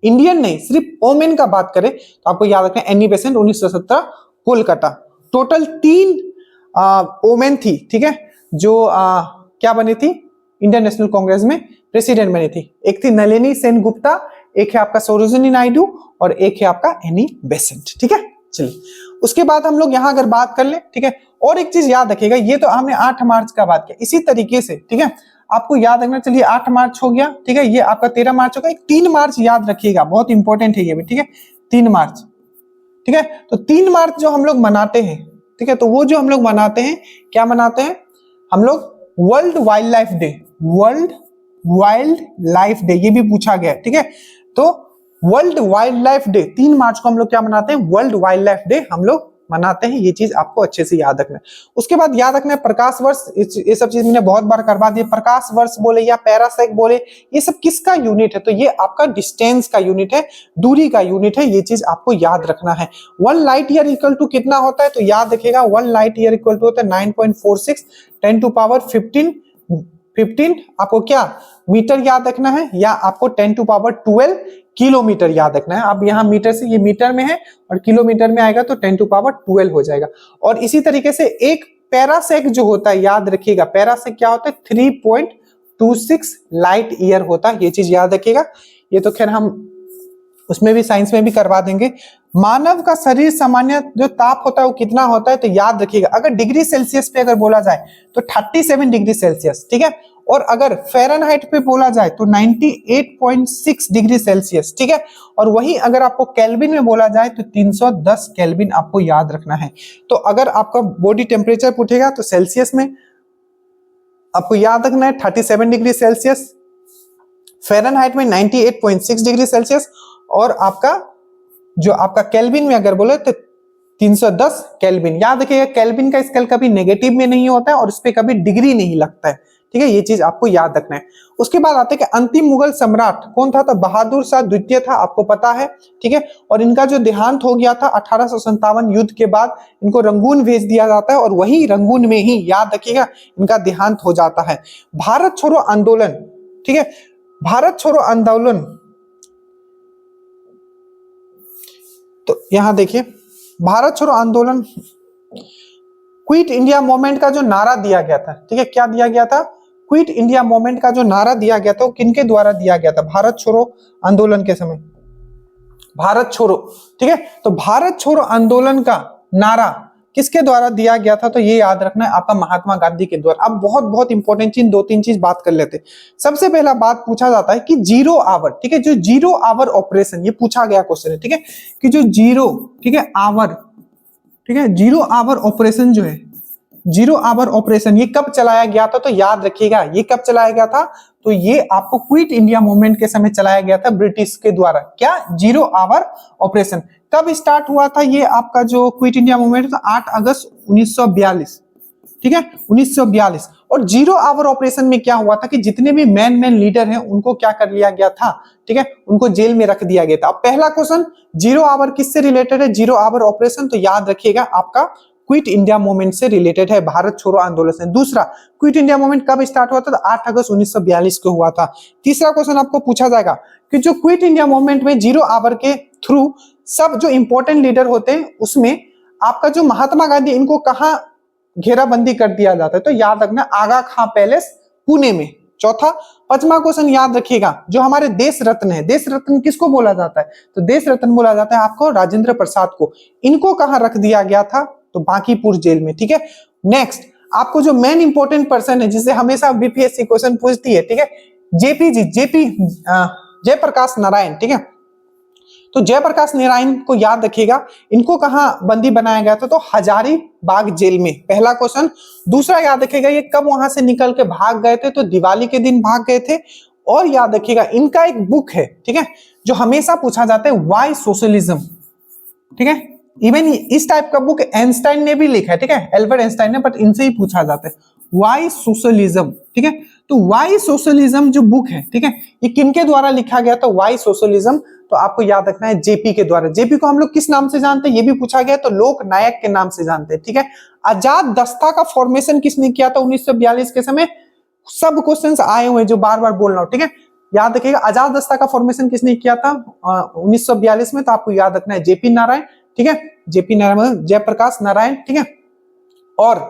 इंडियन नहीं, सिर्फ वोमेन का बात करें, तो आपको याद रखना है Annie Besant 1917 Kolkata. Total 3 women थी, ठीक है, जो क्या बनी थी? इंडियन नेशनल कांग्रेस में प्रेसिडेंट बनी थी। एक थी नलिनी सेन गुप्ता, एक है आपका सरोजिनी नायडू, और एक है आपका एनी बेसेंट, ठीक है। चलिए, उसके बाद हम लोग यहां अगर बात कर ले, ठीक है, और एक चीज याद रखिएगा, ये तो हमने 8 मार्च का बात किया, इसी तरीके से, ठीक है, आपको याद रखना। चलिए 8 मार्च हो गया, ठीक है, ये आपका 13 मार्च होगा। एक 3 मार्च याद रखिएगा, बहुत इंपॉर्टेंट है ये भी, ठीक है, 3 मार्च, ठीक है। तो 3 मार्च जो हम लोग मनाते हैं, ठीक है, तो वो जो हम लोग मनाते हैं, क्या मनाते हैं हम लोग? World wild life day, world wild life day, ये भी पूछा गया, ठीक है। तो वर्ल्ड वाइल्ड लाइफ डे 3 मार्च को हम लोग क्या मनाते हैं? वर्ल्ड वाइल्ड लाइफ डे हम लोग मनाते हैं। ये चीज आपको अच्छे से याद रखना है। उसके बाद याद रखना है प्रकाश वर्ष, ये सब चीज मैंने बहुत बार करवा दिया। प्रकाश वर्ष बोले या पैरासेक बोले, ये सब किसका यूनिट है? तो ये आपका डिस्टेंस का यूनिट है, दूरी का यूनिट है, ये चीज आपको याद रखना है। 1 लाइट ईयर इक्वल टू कितना होता है? तो याद रखिएगा 1 लाइट ईयर इक्वल टू होता है 9.46 10 टू पावर 15 आपको क्या मीटर याद रखना है, या आपको 10 टू पावर 12 किलोमीटर याद रखना है। अब यहाँ मीटर से, ये मीटर में है और किलोमीटर में आएगा तो 10 टू पावर 12 हो जाएगा। और इसी तरीके से एक पैरासेक जो होता है, याद रखिएगा पैरासेक क्या होता है? 3.26 लाइट ईयर होता है, ये चीज याद रखिएगा। ये तो खैर हम उसमें भी साइंस में भी करवा देंगे। मानव का शरीर सामान्य जो ताप होता है वो कितना होता है, तो याद रखिएगा अगर डिग्री सेल्सियस पे अगर बोला जाए तो 37 डिग्री सेल्सियस, ठीक है। और अगर फ़ारेनहाइट पे बोला जाए तो 98.6 डिग्री सेल्सियस, ठीक है। और वही अगर आपको केल्विन में बोला जाए तो 310 केल्विन आपको याद रखना है। तो अगर आपका बॉडी टेम्परेचर पूछेगा तो सेल्सियस में आपको याद रखना है 37 डिग्री सेल्सियस, फ़ारेनहाइट में 98.6 डिग्री सेल्सियस, और आपका जो आपका केल्विन में अगर बोले तो 310 केल्विन। याद रखिएगा केल्विन का स्केल कभी नेगेटिव में नहीं होता है और उस पर कभी डिग्री नहीं लगता है, ठीक है। ये चीज आपको याद रखना है। उसके बाद आते हैं कि अंतिम मुगल सम्राट कौन था, तो बहादुर शाह द्वितीय था, आपको पता है, ठीक है। और इनका जो देहांत हो गया था 1857 युद्ध के बाद, इनको रंगून भेज दिया जाता है और वही रंगून में ही याद रखिएगा इनका देहांत हो जाता है। भारत छोड़ो आंदोलन, ठीक है, भारत छोड़ो आंदोलन, तो यहां देखिए भारत छोड़ो आंदोलन, क्विट इंडिया मूवमेंट का जो नारा दिया गया था, ठीक है, क्या दिया गया था, क्विट इंडिया मूवमेंट का जो नारा दिया गया था वो किनके द्वारा दिया गया था, भारत छोड़ो आंदोलन के समय, भारत छोड़ो, ठीक है। तो भारत छोड़ो आंदोलन का नारा किसके द्वारा दिया गया था, तो ये याद रखना है आपका महात्मा गांधी के द्वारा। अब बहुत बहुत इंपॉर्टेंट चीज, दो तीन चीज बात कर लेते। सबसे पहला बात पूछा जाता है कि जीरो आवर, ठीक है, जो जीरो आवर ऑपरेशन, ये पूछा गया क्वेश्चन है, ठीक है, कि जो जीरो, ठीक है, आवर, ठीक है, जीरो आवर ऑपरेशन जो है, जीरो आवर ऑपरेशन ये कब चलाया गया था, तो याद रखिएगा ये कब चलाया गया था, तो ये आपको क्विट इंडिया मूवमेंट के समय चलाया गया था ब्रिटिश के द्वारा। क्या, जीरो आवर ऑपरेशन कब स्टार्ट हुआ था, ये आपका जो क्विट इंडिया मूवमेंट था 8 अगस्त 1942, ठीक है, 1942। और जीरो आवर ऑपरेशन में क्या हुआ था कि जितने भी मैन लीडर हैं उनको क्या कर लिया गया था, ठीक है, उनको जेल में रख दिया गया था। अब पहला क्वेश्चन, जीरो आवर किससे रिलेटेड है, जीरो आवर ऑपरेशन, तो याद रखिएगा आपका क्विट इंडिया मूवमेंट से रिलेटेड है, भारत छोड़ो आंदोलन से। दूसरा, क्विट इंडिया मूवमेंट कब स्टार्ट हुआ था, तो 8 अगस्त 1942 को हुआ था। तीसरा क्वेश्चन आपको पूछा जाएगा कि जो क्विट इंडिया मूवमेंट में जीरो आवर के थ्रू सब जो इंपॉर्टेंट लीडर होते हैं उसमें आपका जो महात्मा गांधी, इनको कहां घेराबंदी कर दिया जाता है, तो याद रखना आगा खां पैलेस पुणे में। चौथा, पांचवा क्वेश्चन याद रखिएगा, जो हमारे देश रत्न है, देश रत्न किसको बोला जाता है, तो देश रत्न बोला जाता है आपको राजेंद्र प्रसाद को, इनको कहां रख दिया गया था, तो बांकीपुर जेल में, ठीक है। नेक्स्ट, आपको जो मेन इंपॉर्टेंट पर्सन है जिससे हमेशा बीपीएससी क्वेश्चन पूछती है, ठीक है, जेपी जयप्रकाश नारायण, ठीक है। तो जयप्रकाश नारायण को याद रखिएगा, इनको कहां बंदी बनाया गया था, तो हजारीबाग जेल में, पहला क्वेश्चन। दूसरा याद रखिएगा ये कब वहां से निकल के भाग गए थे, तो दिवाली के दिन भाग गए थे। और याद रखिएगा इनका एक बुक है, ठीक है, जो हमेशा पूछा जाता है, व्हाई सोशलिज्म, ठीक है। इवन इस टाइप का बुक आइंस्टाइन ने भी लिखा है, ठीक है, एल्बर्ट आइंस्टाइन ने, बट इनसे ही पूछा जाता है व्हाई सोशलिज्म, ठीक है। तो व्हाई सोशलिज्म जो बुक है, ठीक है, ये किनके द्वारा लिखा गया था, व्हाई सोशलिज्म, तो आपको याद रखना है जेपी के द्वारा। जेपी को हम लोग किस नाम से जानते हैं, ये भी पूछा गया, तो लोक नायक के नाम से जानते हैं, ठीक है। आजाद दस्ता का फॉर्मेशन किसने किया था 1942 के समय, सब क्वेश्चंस आए हुए जो बार बार बोल रहा हूं, ठीक है। याद रखिएगा आजाद दस्ता का फॉर्मेशन किसने किया था 1942 में, तो आपको याद रखना है जेपी नारायण, ठीक है, जेपी नारायण, जयप्रकाश नारायण, ठीक है। और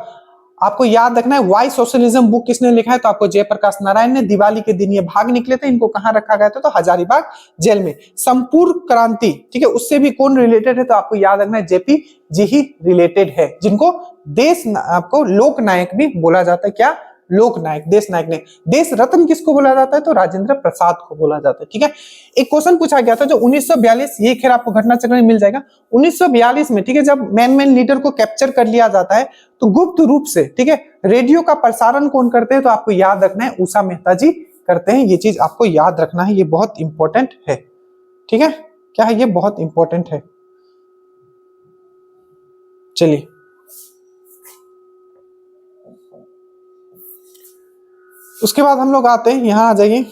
आपको याद रखना है व्हाई सोशलिज्म बुक किसने लिखा है, तो आपको जयप्रकाश नारायण ने। दिवाली के दिन ये भाग निकले थे, इनको कहां रखा गया था, तो हजारीबाग जेल में। संपूर्ण क्रांति, ठीक है, उससे भी कौन रिलेटेड है, तो आपको याद रखना है जेपी जी ही रिलेटेड है, जिनको देश आपको लोक नायक भी बोला जाता है। क्या, लोक नायक, देश नायक ने। देश रत्न किसको बोला जाता है, तो राजेंद्र प्रसाद को बोला जाता है, ठीक है। एक क्वेश्चन पूछा गया था जो 1942, ये खैर आपको घटना चक्र में मिल जाएगा, 1942 में, ठीक है, जब मैन लीडर को कैप्चर कर लिया जाता है तो गुप्त रूप से, ठीक है, रेडियो का प्रसारण कौन करते हैं, तो आपको याद रखना है उषा मेहता जी करते हैं। ये चीज आपको याद रखना है, ये बहुत इंपॉर्टेंट है, ठीक है। क्या है, ये बहुत इंपॉर्टेंट है। चलिए उसके बाद हम लोग आते हैं, यहां आ जाइए,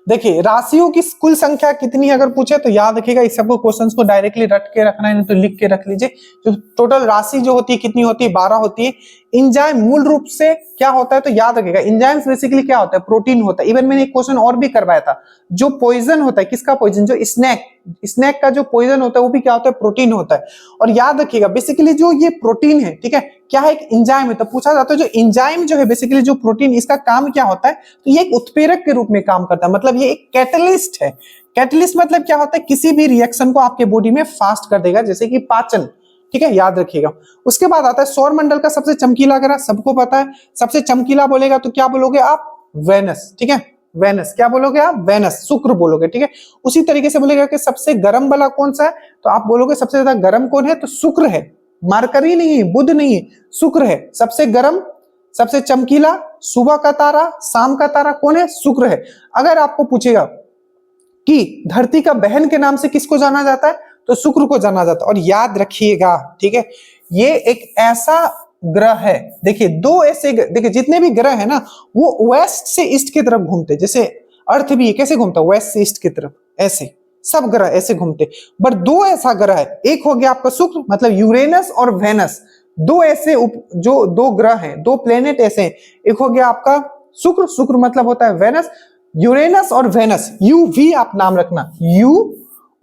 देखिए राशियों की कुल संख्या कितनी अगर पूछे तो याद रखिएगा इस सबको क्वेश्चंस को डायरेक्टली रट के रखना है, नहीं तो लिख के रख लीजिए। जो टोटल राशि जो होती है कितनी होती है, 12 होती है। इंजाइम मूल रूप से क्या होता है, तो याद रखिएगा इंजाइम्स बेसिकली क्या होता है, प्रोटीन होता है। इवन मैंने एक क्वेश्चन और भी करवाया था, जो पॉइजन होता है, किसका पॉइजन, जो स्नेक स्नैक का जो पॉइजन होता है वो भी क्या होता है, प्रोटीन होता है। और याद रखिएगा बेसिकली जो ये प्रोटीन है, ठीक है, क्या है, एक एंजाइम है। तो पूछा जाता है जो एंजाइम जो है बेसिकली जो प्रोटीन, इसका काम क्या होता है, तो ये एक उत्प्रेरक के रूप में काम करता है, मतलब ये एक कैटलिस्ट है। कैटलिस्ट मतलब क्या होता है, किसी भी रिएक्शन को आपके बॉडी में फास्ट कर देगा, जैसे कि पाचन, ठीक है, याद रखिएगा। उसके बाद आता है सौर मंडल का सबसे चमकीला ग्रह, सबको पता है, सबसे चमकीला बोलेगा तो क्या बोलोगे आप, वेनस, ठीक है, वेनस, क्या बोलोगे आप, वेनस, शुक्र बोलोगे, ठीक है। उसी तरीके से बोलेगा कि सबसे गर्म वाला कौन सा है, तो आप बोलोगे सबसे ज्यादा गर्म कौन है, तो शुक्र है, मरकरी नहीं है, बुध नहीं है, शुक्र है सबसे गर्म, सबसे चमकीला, सुबह का तारा, शाम का तारा कौन है, शुक्र है। अगर आपको पूछेगा कि धरती का बहन के नाम से किसको जाना जाता है, तो शुक्र को जाना जाता है। और याद रखिएगा, ठीक है, ये एक ऐसा ग्रह है, देखिए दो ऐसे, देखिए जितने भी ग्रह है ना वो वेस्ट से ईस्ट की तरफ घूमते, जैसे अर्थ भी कैसे घूमता है, वेस्ट से ईस्ट की तरफ, ऐसे सब ग्रह ऐसे घूमते। बट दो ऐसा ग्रह है, एक हो गया आपका शुक्र, मतलब यूरेनस और वेनस, दो ऐसे जो दो ग्रह हैं, दो प्लेनेट ऐसे हैं, एक हो गया आपका शुक्र, शुक्र मतलब होता है वेनस, यूरेनस और वेनस, यू वी आप नाम रखना, यू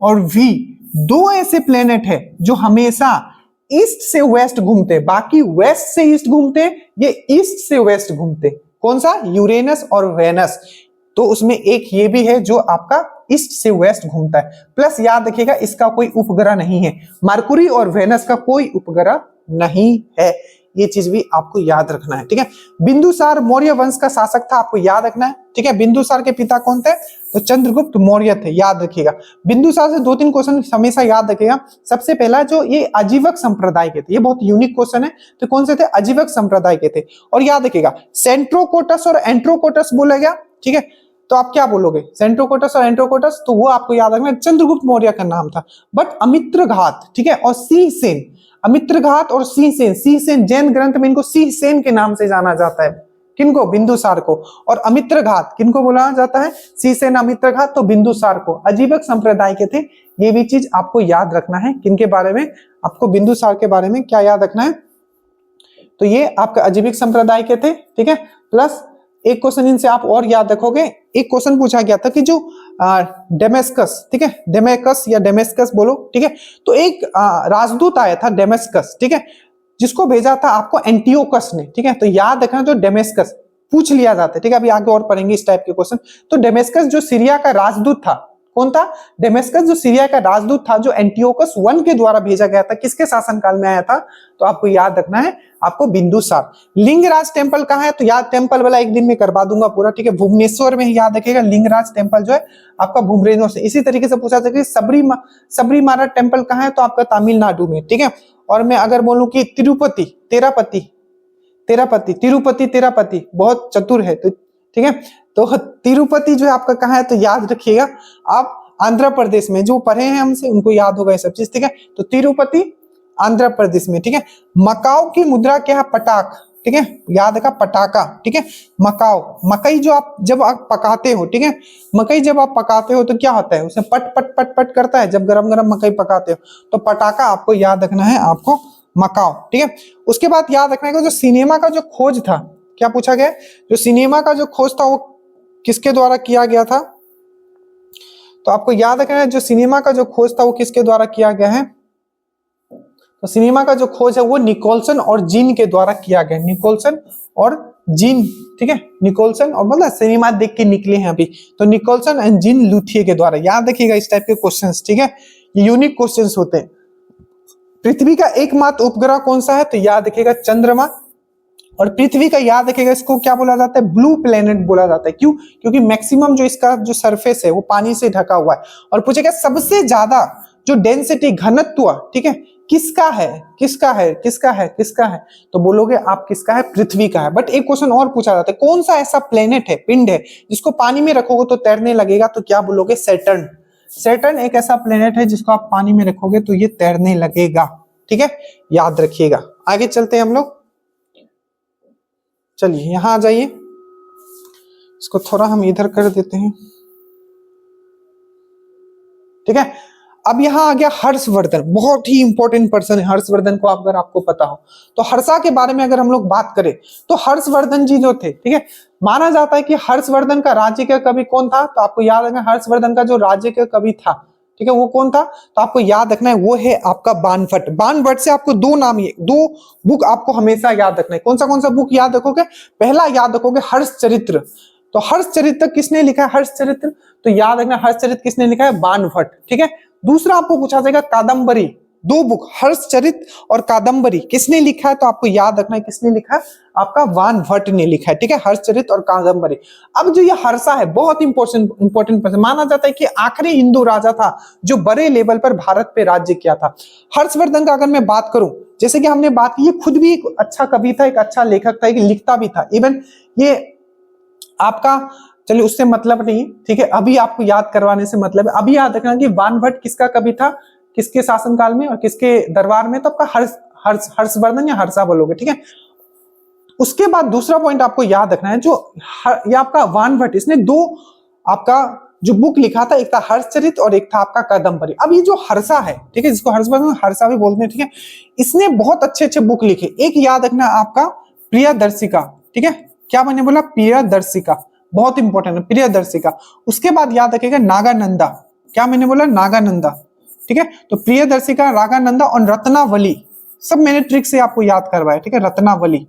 और वी, दो ऐसे प्लेनेट है जो हमेशा ईस्ट से वेस्ट घूमते, बाकी वेस्ट से ईस्ट घूमते, ये ईस्ट से वेस्ट घूमते। कौन सा, यूरेनस और वेनस। तो उसमें एक ये भी है जो आपका ईस्ट से वेस्ट घूमता है। प्लस याद रखिएगा इसका कोई उपग्रह नहीं है, मरकुरी और वेनस का कोई उपग्रह नहीं है, ये चीज भी आपको याद रखना है, ठीक है। बिंदुसार मौर्य वंश का शासक था, आपको याद रखना है, ठीक है। बिंदुसार के पिता कौन थे, तो चंद्रगुप्त मौर्य थे, याद रखिएगा। बिंदुसार से 2-3 क्वेश्चन हमेशा याद रखिएगा। सबसे पहला जो ये अजीवक संप्रदाय के थे, ये बहुत यूनिक क्वेश्चन है, तो कौन से थे, अजीवक संप्रदाय के थे। और याद रखिएगा सेंट्रोकोटस और एंट्रोकोटस बोला गया, ठीक है, तो आप क्या बोलोगे, सेंट्रोकोटस और एंट्रोकोटस, तो वो आपको याद रखना चंद्रगुप्त मौर्य का नाम था। बट अमित्रघात, ठीक है, और सिंहसेन, अमित्रघात और सिंहसेन, सिंहसेन जैन ग्रंथ में इनको सिंहसेन के नाम से जाना जाता है, किनको, बिंदुसार को। और अमित्रघात किनको बोला जाता है, सिंहसेन, अमित्रघात, तो बिंदुसार को, अजीवक संप्रदाय के थे। ये भी चीज आपको याद रखना है, किनके बारे में, आपको बिंदुसार के बारे में क्या याद रखना है, तो ये आपका अजीवक संप्रदाय के थे, ठीक है। प्लस एक क्वेश्चन इनसे आप और याद रखोगे, एक क्वेश्चन पूछा गया था कि जो डेमेस्कस, ठीक है, डेमेकस या डेमेस्कस बोलो, ठीक है, तो एक राजदूत आया था डेमेस्कस, ठीक है, जिसको भेजा था आपको एंटियोकस ने, ठीक है। तो याद रखना जो डेमेस्कस पूछ लिया जाता है, ठीक है, अभी आगे और पढ़ेंगे इस टाइप के क्वेश्चन। तो डेमेस्कस जो सीरिया का राजदूत था, कौन था, डेमेस्कस जो सीरिया का राजदूत था, जो एंटियोकस I के द्वारा भेजा गया था, किसके शासनकाल में आया था, तो आपको याद रखना है आपको बिंदुसार। लिंगराज टेम्पल कहाँ है, तो याद टेम्पल वाला एक दिन में करवा दूंगा पूरा, ठीक है, भुवनेश्वर में ही याद रखिएगा। लिंगराज टेम्पल जो है आपका भुवनेश्वर से। इसी तरीके से पूछा जाता है सबरीमाला टेम्पल कहाँ है, तो आपका तमिलनाडु में, ठीक है। और मैं अगर बोलूं कि तिरुपति तिरुपति बहुत चतुर है, तो ठीक है, तो तिरुपति जो है आपका कहाँ है, तो याद रखिएगा आप आंध्र प्रदेश में, जो पढ़े हैं हमसे उनको याद होगा ये सब चीज, ठीक है। तो तिरुपति आंध्र प्रदेश में, ठीक है। मकाओ की मुद्रा क्या है, पटाक, ठीक है, याद रखा पटाका, ठीक है। मकाओ, मकई जो आप जब आप पकाते हो, ठीक है, मकई जब आप पकाते हो तो क्या होता है, उसमें पट पट पट पट करता है जब गरम गरम मकई पकाते हो, तो पटाका आपको याद रखना है, आपको मकाओ, ठीक है। उसके बाद याद रखना है जो सिनेमा का जो खोज था, क्या पूछा गया, जो सिनेमा का जो खोज था वो किसके द्वारा किया गया था, तो आपको याद रखना है जो सिनेमा का जो खोज था वो किसके द्वारा किया गया है, तो सिनेमा का जो खोज है वो निकोलसन और जीन के द्वारा किया गया, निकोलसन और जीन, ठीक है, निकोलसन और मतलब सिनेमा देख के निकले हैं अभी, तो निकोलसन एंड जीन लुथिये के द्वारा। याद रखिएगा इस टाइप के क्वेश्चंस, ठीक है, ये यूनिक क्वेश्चंस होते हैं। पृथ्वी का एकमात्र उपग्रह कौन सा है, तो याद रखिएगा चंद्रमा। और पृथ्वी का याद रखिएगा इसको क्या बोला जाता है, ब्लू प्लेनेट बोला जाता है। क्यों, क्योंकि मैक्सिमम जो इसका जो सरफेस है वो पानी से ढका हुआ है। और पूछेगा सबसे ज्यादा जो डेंसिटी, घनत्व, ठीक है, किसका है, किसका है, किसका है, किसका है, तो बोलोगे आप किसका है, पृथ्वी का है। बट एक क्वेश्चन और पूछा जाता है, कौन सा ऐसा प्लेनेट है, पिंड है, जिसको पानी में रखोगे तो तैरने लगेगा, तो क्या बोलोगे, सैटर्न। सैटर्न एक ऐसा प्लेनेट है जिसको आप पानी में रखोगे तो ये तैरने लगेगा, ठीक है, याद रखिएगा। आगे चलते हैं हम लोग, चलिए यहां आ जाइए, इसको थोड़ा हम इधर कर देते हैं, ठीक है। अब यहां आ गया हर्षवर्धन, बहुत ही इंपॉर्टेंट पर्सन है हर्षवर्धन को अगर आपको पता हो तो। हर्षा के बारे में अगर हम लोग बात करें तो हर्षवर्धन जी जो थे, ठीक है, माना जाता है कि हर्षवर्धन का राज्य का कवि कौन था, तो आपको याद है हर्षवर्धन का जो राज्य का कवि था ठीक है, वो कौन था? तो आपको याद रखना है वो है आपका बाणभट्ट। बाणभट्ट से आपको दो नाम, ये दो बुक आपको हमेशा याद रखना है। कौन सा बुक याद रखोगे? पहला याद रखोगे हर्षचरित्र। तो हर्षचरित्र किसने लिखा है? हर्षचरित्र, तो याद रखना हर्षचरित्र किसने लिखा है? बाणभट्ट। ठीक है, दूसरा आपको पूछा जाएगा कादम्बरी। दो बुक हर्षचरित्र और कादम्बरी किसने लिखा है? तो आपको याद रखना है किसने लिखा है? आपका बाणभट्ट ने लिखा है। ठीक है, हर्षचरित्र और कादम्बरी। अब जो ये हर्षा है बहुत इंपॉर्टेंट पर्सन माना जाता है कि आखिरी हिंदू राजा था जो बड़े लेवल पर भारत पे राज्य किया था। हर्षवर्धन का अगर मैं बात करूं, जैसे कि हमने बात की, ये खुद भी एक अच्छा कवि था, एक अच्छा लेखक था, एक लिखता भी था। इवन ये आपका, चलिए उससे मतलब नहीं, ठीक है, अभी आपको याद करवाने से मतलब है। अभी याद रखना कि बाणभट्ट किसका कवि था, किसके शासनकाल में और किसके दरबार में? तो आपका हर्षवर्धन या हर्षा बोलोगे। ठीक है, उसके बाद दूसरा पॉइंट आपको याद रखना है, जो ये आपका बाणभट्ट, इसने दो आपका जो बुक लिखा था, एक था हर्षचरित्र और एक था आपका कादम्बरी। अब ये जो हर्षा है, ठीक है, जिसको हर्षवर्धन हर्षा भी बोलते हैं, ठीक है, इसने बहुत अच्छे बुक लिखे। एक याद रखना आपका प्रियदर्शिका। ठीक है, क्या मैंने बोला? प्रियदर्शिका, बहुत इंपॉर्टेंट है प्रियदर्शिका। उसके बाद याद रखिएगा नागानंदा। क्या मैंने बोला? नागानंदा। ठीक है, तो प्रियदर्शिका, नागानंदा और रत्नावली, सब मैंने ट्रिक से आपको याद करवाया। ठीक है, रत्नावली।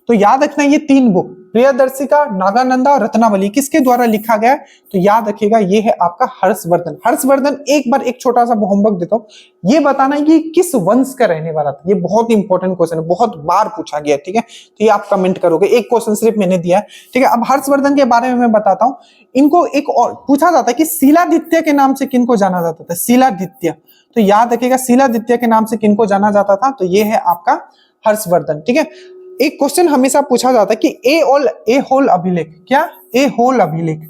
तो याद रखना ये तीन बुक, प्रियदर्शिका, नागानंदा और रत्नावली, किसके द्वारा लिखा गया है? तो याद रखिएगा ये है आपका हर्षवर्धन। हर्षवर्धन, एक बार एक छोटा सा होमवर्क देता हूं, ये बताना है कि किस वंश का रहने वाला था। ये बहुत इंपॉर्टेंट क्वेश्चन है, बहुत बार पूछा गया। ठीक है, तो ये आप कमेंट करोगे, एक क्वेश्चन सिर्फ मैंने दिया है। ठीक है, अब हर्षवर्धन के बारे में मैं बताता हूँ। इनको एक और पूछा जाता है कि शिलादित्य के नाम से किनको जाना जाता था? शिलादित्य। तो याद रखिएगा शिलादित्य के नाम से किनको जाना जाता था? तो ये है आपका हर्षवर्धन। ठीक है, एक क्वेश्चन हमेशा पूछा जाता है कि ए होल अभिलेख, क्या? ए होल अभिलेख।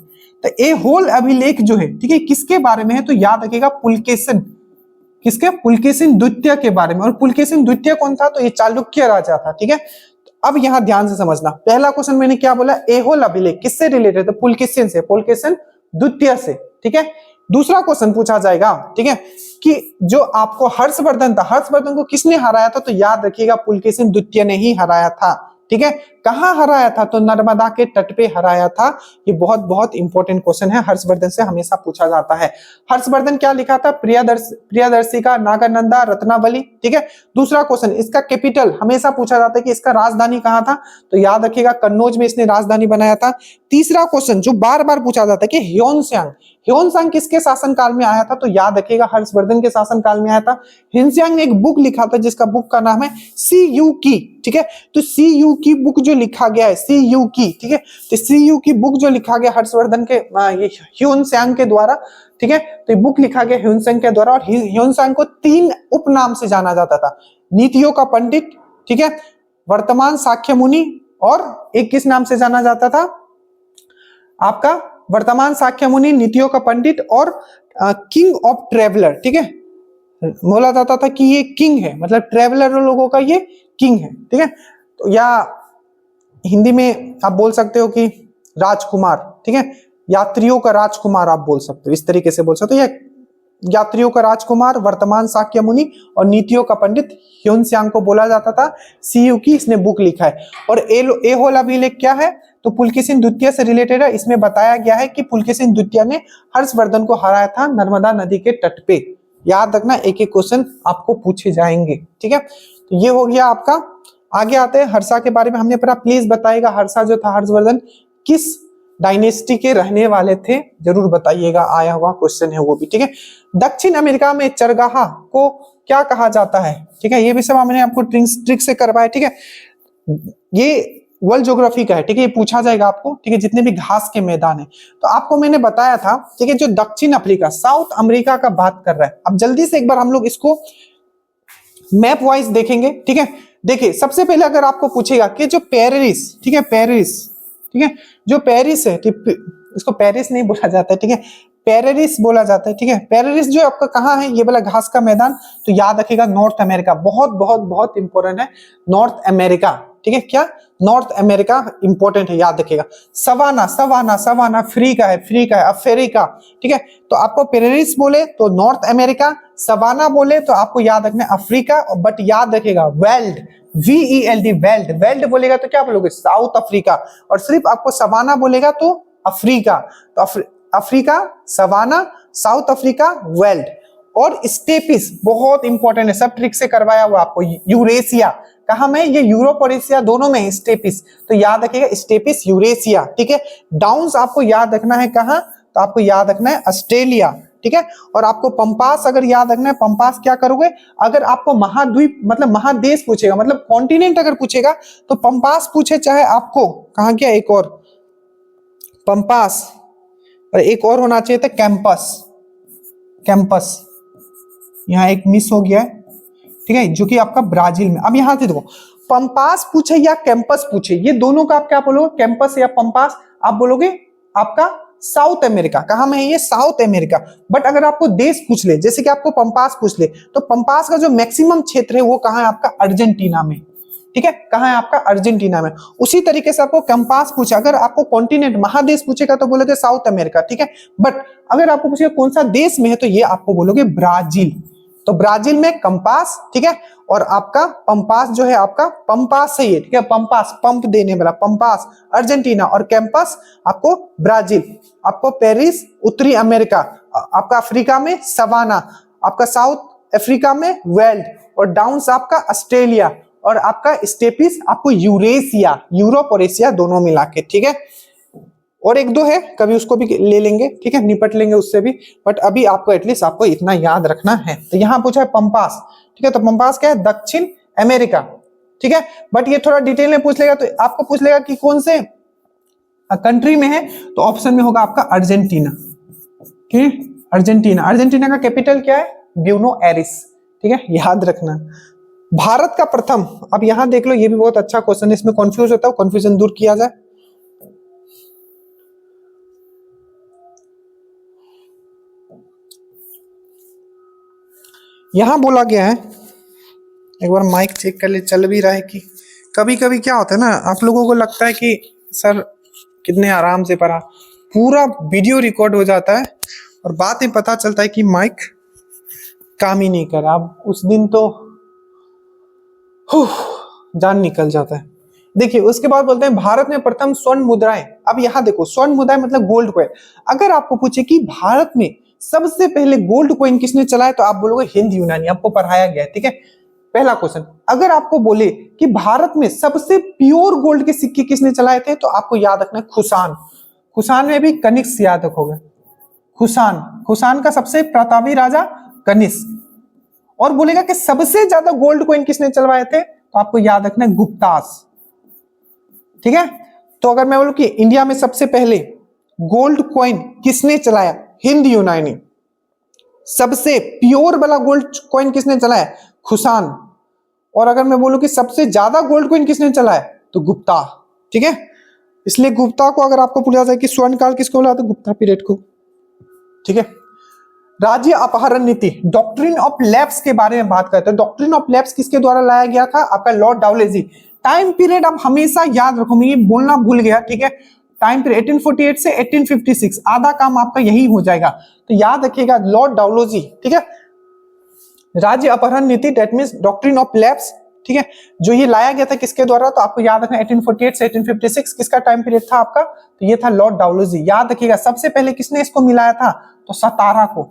तो ए होल अभिलेख जो है, ठीक है, किसके बारे में है? तो याद रखिएगा पुलकेशिन। किसके? पुलकेशिन द्वितीय के बारे में। और पुलकेशिन द्वितीय कौन था? तो ये चालुक्य राजा था। ठीक है, अब यहां ध्यान से समझना, पहला क्वेश्चन मैंने क्या बोला? ए होल अभिलेख किससे रिलेटेड? तो पुलकेशिन से, पुलकेशिन द्वितीय से। ठीक है, दूसरा क्वेश्चन पूछा जाएगा, ठीक है, कि जो आपको हर्षवर्धन था, हर्षवर्धन को किसने हराया था? तो याद रखिएगा पुलकेशिन द्वितीय ने ही हराया था। ठीक है, कहां हराया था? तो नर्मदा के तट पे हराया था। ये बहुत बहुत इंपॉर्टेंट क्वेश्चन है, हर्षवर्धन से हमेशा पूछा जाता है। हर्षवर्धन क्या लिखा था? प्रियदर्शिका, नागानंदा, रत्नावली। ठीक है, दूसरा क्वेश्चन, इसका कैपिटल हमेशा पूछा जाता है कि इसका राजधानी कहां था? तो याद रखिएगा कन्नौज में इसने राजधानी बनाया था। तीसरा क्वेश्चन जो बार बार पूछा जाता है कि ह्योनसांग, ह्योनसांग किसके शासनकाल में आया था? तो याद रखिएगा हर्षवर्धन के शासनकाल में आया था। ह्योनसांग ने एक बुक लिखा था जिसका बुक का नाम है सी यू की। ठीक है, तो सी यू की बुक जो लिखा गया है, सी यू की, ठीक है, तो सी यू की बुक जो लिखा गया हर्षवर्धन के ह्योनसांग के द्वारा, ठीक है, तो ये बुक लिखा गया ह्योनसांग के द्वारा। और ह्योनसांग को तीन उपनाम से जाना जाता था, नीतियों का पंडित, ठीक है, वर्तमान साक्य मुनि, और एक किस नाम से जाना जाता था? आपका वर्तमान साक्य मुनि, नीतियों का पंडित और किंग ऑफ ट्रेवलर। ठीक है, बोला जाता था कि ये किंग है, मतलब ट्रेवलर लोगों का ये किंग है। ठीक है, तो या हिंदी में आप बोल सकते हो कि राजकुमार। ठीक है, यात्रियों का राजकुमार आप बोल सकते हो, इस तरीके से बोल सकते हो, यात्रियों का राजकुमार, वर्तमान साक्य मुनि और नीतियों का पंडित ह्योनसांग को बोला जाता था। सीयू की इसने बुक लिखा है। और ए होल अभिलेख क्या है? तो पुलकेशिन द्वितीय से रिलेटेड है। इसमें बताया गया है कि पुलकेशिन द्वितीय ने हर्षवर्धन को हराया था नर्मदा नदी के तट पे। याद रखना, एक एक क्वेश्चन आपको पूछे जाएंगे। ठीक है, तो ये हो गया आपका। आगे आते हैं हर्षा के बारे में हमने पढ़ा। प्लीज बताइएगा हर्षा जो था, हर्षवर्धन किस डायनेस्टी के रहने वाले थे? जरूर बताइएगा, आया हुआ क्वेश्चन है वो भी। ठीक है, दक्षिण अमेरिका में चरगाहा को क्या कहा जाता है? ठीक है, ये भी सब हमने आपको ट्रिक से करवाया। ठीक है, ये वर्ल्ड ज्योग्राफी का है। ठीक है, ये पूछा जाएगा आपको। ठीक है, जितने भी घास के मैदान है, तो आपको मैंने बताया था। ठीक है, जो दक्षिण अफ्रीका, साउथ अमेरिका का बात कर रहा है। अब जल्दी से एक बार हम लोग इसको मैप वाइज देखेंगे। ठीक है, देखिए सबसे पहले अगर आपको पूछेगा कि जो पेरिस, ठीक है, पेरिस, ठीक है, जो पेरिस है, इसको पेरिस नहीं बोला जाता है, ठीक है, पेरिस बोला जाता है। ठीक है, पेरिस जो आपका कहाँ है? ये वाला घास का मैदान। तो याद रखिएगा नॉर्थ अमेरिका, बहुत बहुत बहुत इंपॉर्टेंट है नॉर्थ अमेरिका। ठीक है, क्या? नॉर्थ अमेरिका इंपॉर्टेंट है, याद रखिएगा। सवाना, सवाना, सवाना फ्री का है, फ्री का है, अफ्रीका। ठीक है, तो आपको पेरिस बोले तो नॉर्थ अमेरिका, सवाना बोले तो आपको याद रखना अफ्रीका। बट याद रखिएगा वेल्ड, VELD, वेल्ड, वेल्ड बोलेगा तो क्या बोलोगे? South Africa. और सिर्फ आपको सवाना बोलेगा तो अफ्रीका। तो Africa, savanna, South Africa veld, और स्टेपिस बहुत इंपॉर्टेंट है, सब ट्रिक से करवाया हुआ आपको, यूरेशिया कहाँ में, ये यूरोप और एशिया दोनों में है स्टेपिस, तो याद रखिएगा स्टेपिस यूरेशिया, ठीक है। डाउन्स आपको याद रखना है कहाँ, तो आपको याद रखना है ऑस्ट्रेलिया, ठीक है। और आपको पंपास अगर याद रखना है, पंपास क्या करोगे, अगर आपको महाद्वीप मतलब महादेश पूछेगा, मतलब कॉन्टिनेंट अगर पूछेगा तो पंपास पूछे, चाहे आपको कहाँ क्या एक और पंपास, और एक और होना चाहिए था कैंपस, कैंपस यहाँ एक मिस हो गया है, ठीक है, जो कि आपका ब्राजील में। अब यहां से देखो पंपास पूछे या कैंपस पूछे, ये दोनों का आप क्या बोलोगे, कैंपस या पंपास, आप बोलोगे आपका साउथ अमेरिका, कहां में है ये, साउथ अमेरिका। बट अगर आपको देश पूछ ले, जैसे कि आपको पंपास पूछ ले, तो पंपास का जो मैक्सिमम क्षेत्र है वो कहां है आपका, अर्जेंटीना में, ठीक है, कहां है आपका, अर्जेंटीना में। उसी तरीके से आपको कंपास पूछा, अगर आपको कॉन्टिनेंट महादेश पूछेगा तो बोलोगे साउथ अमेरिका, ठीक है। बट अगर आपको पूछेगा कौन सा देश में है, तो ये आपको बोलोगे ब्राजील, तो ब्राजील में कंपास, ठीक है। और आपका पंपास जो है आपका पंपास है ये, ठीक है, पंपास पंप देने वाला, पंपास अर्जेंटीना, और कैंपस आपको ब्राजील। आपको पेरिस उत्तरी अमेरिका, आपका अफ्रीका में सवाना, आपका साउथ अफ्रीका में वेल्ड, और डाउन्स आपका ऑस्ट्रेलिया, और आपका स्टेपिस आपको यूरेशिया, यूरोप और एशिया दोनों मिला के, ठीक है। और एक दो है, कभी उसको भी ले लेंगे, ठीक है, निपट लेंगे उससे भी, बट अभी आपको एटलीस्ट आपको इतना याद रखना है। तो यहाँ पूछा है पंपास, ठीक है, तो पंपास क्या है, दक्षिण अमेरिका, ठीक है। बट ये थोड़ा डिटेल में पूछ लेगा, तो आपको पूछ लेगा कि कौन से कंट्री में है, तो ऑप्शन में होगा आपका अर्जेंटीना, ठीक है, अर्जेंटीना। अर्जेंटीना का कैपिटल क्या है, ब्यूनो एरिस, ठीक है, याद रखना। भारत का प्रथम, अब यहां देख लो, ये भी बहुत अच्छा क्वेश्चन है, इसमें कंफ्यूज होता है, कंफ्यूजन दूर किया जाए। यहां बोला गया है, एक बार माइक चेक कर ले, चल भी रहा है कि, कभी कभी क्या होता है ना, आप लोगों को लगता है कि सर कितने आराम से पढ़ा, पूरा वीडियो रिकॉर्ड हो जाता है और बाद में पता चलता है कि माइक काम ही नहीं कर रहा। अब उस दिन तो जान निकल जाता है। देखिए उसके बाद बोलते हैं भारत में प्रथम स्वर्ण मुद्राएं। अब यहाँ देखो स्वर्ण मुद्राएं मतलब गोल्ड कॉइन। अगर आपको पूछे कि भारत में सबसे पहले गोल्ड कॉइन किसने चलाया, तो आप बोलोगे हिंद यूनानी, आपको पढ़ाया गया है, ठीक है, पहला क्वेश्चन। अगर आपको बोले कि भारत में सबसे प्योर गोल्ड के सिक्के किसने चलाए थे, तो आपको याद रखना है खुसान। खुसान में भी कनिष्क याद रखोगे, खुसान, खुसान का सबसे प्रतापी राजा कनिष्क। और बोलेगा कि सबसे ज्यादा गोल्ड कॉइन किसने चलवाए थे, तो आपको याद रखना है गुप्तास, ठीक है। तो अगर मैं बोलूं कि इंडिया में सबसे पहले गोल्ड कॉइन किसने चलाया, हिंद यूनानी। सबसे प्योर वाला गोल्ड कॉइन किसने चलाया, खुसान। और अगर मैं बोलूं कि सबसे ज्यादा गोल्ड कॉइन किसने चलाया, तो गुप्ता, ठीक है। इसलिए गुप्ता को अगर आपको पूछा जाए कि स्वर्ण काल किसको बोला, तो गुप्ता पीरियड को, ठीक है। राज्य अपहरण नीति, डॉक्ट्रिन ऑफ लैप्स के बारे में बात करते हैं। डॉक्ट्रिन ऑफ लैप्स किसके द्वारा लाया गया था, आपका लॉर्ड डाउलेजी। टाइम पीरियड आप हमेशा याद रखो, मैं ये बोलना भूल गया, ठीक है। टाइम पीरियड 1848 से 1856, आधा काम आपका यही हो जाएगा, तो याद रखिएगा लॉर्ड डाउलोजी, ठीक है। राज्य अपहरण नीति that means doctrine of lapse, ठीक है, जो ये लाया गया था किसके द्वारा, तो आपको याद रखना 1848 से 1856 किसका टाइम पीरियड था आपका, तो ये था लॉर्ड डाउलोजी। याद रखिएगा सबसे पहले किसने इसको मिलाया था, तो सतारा को,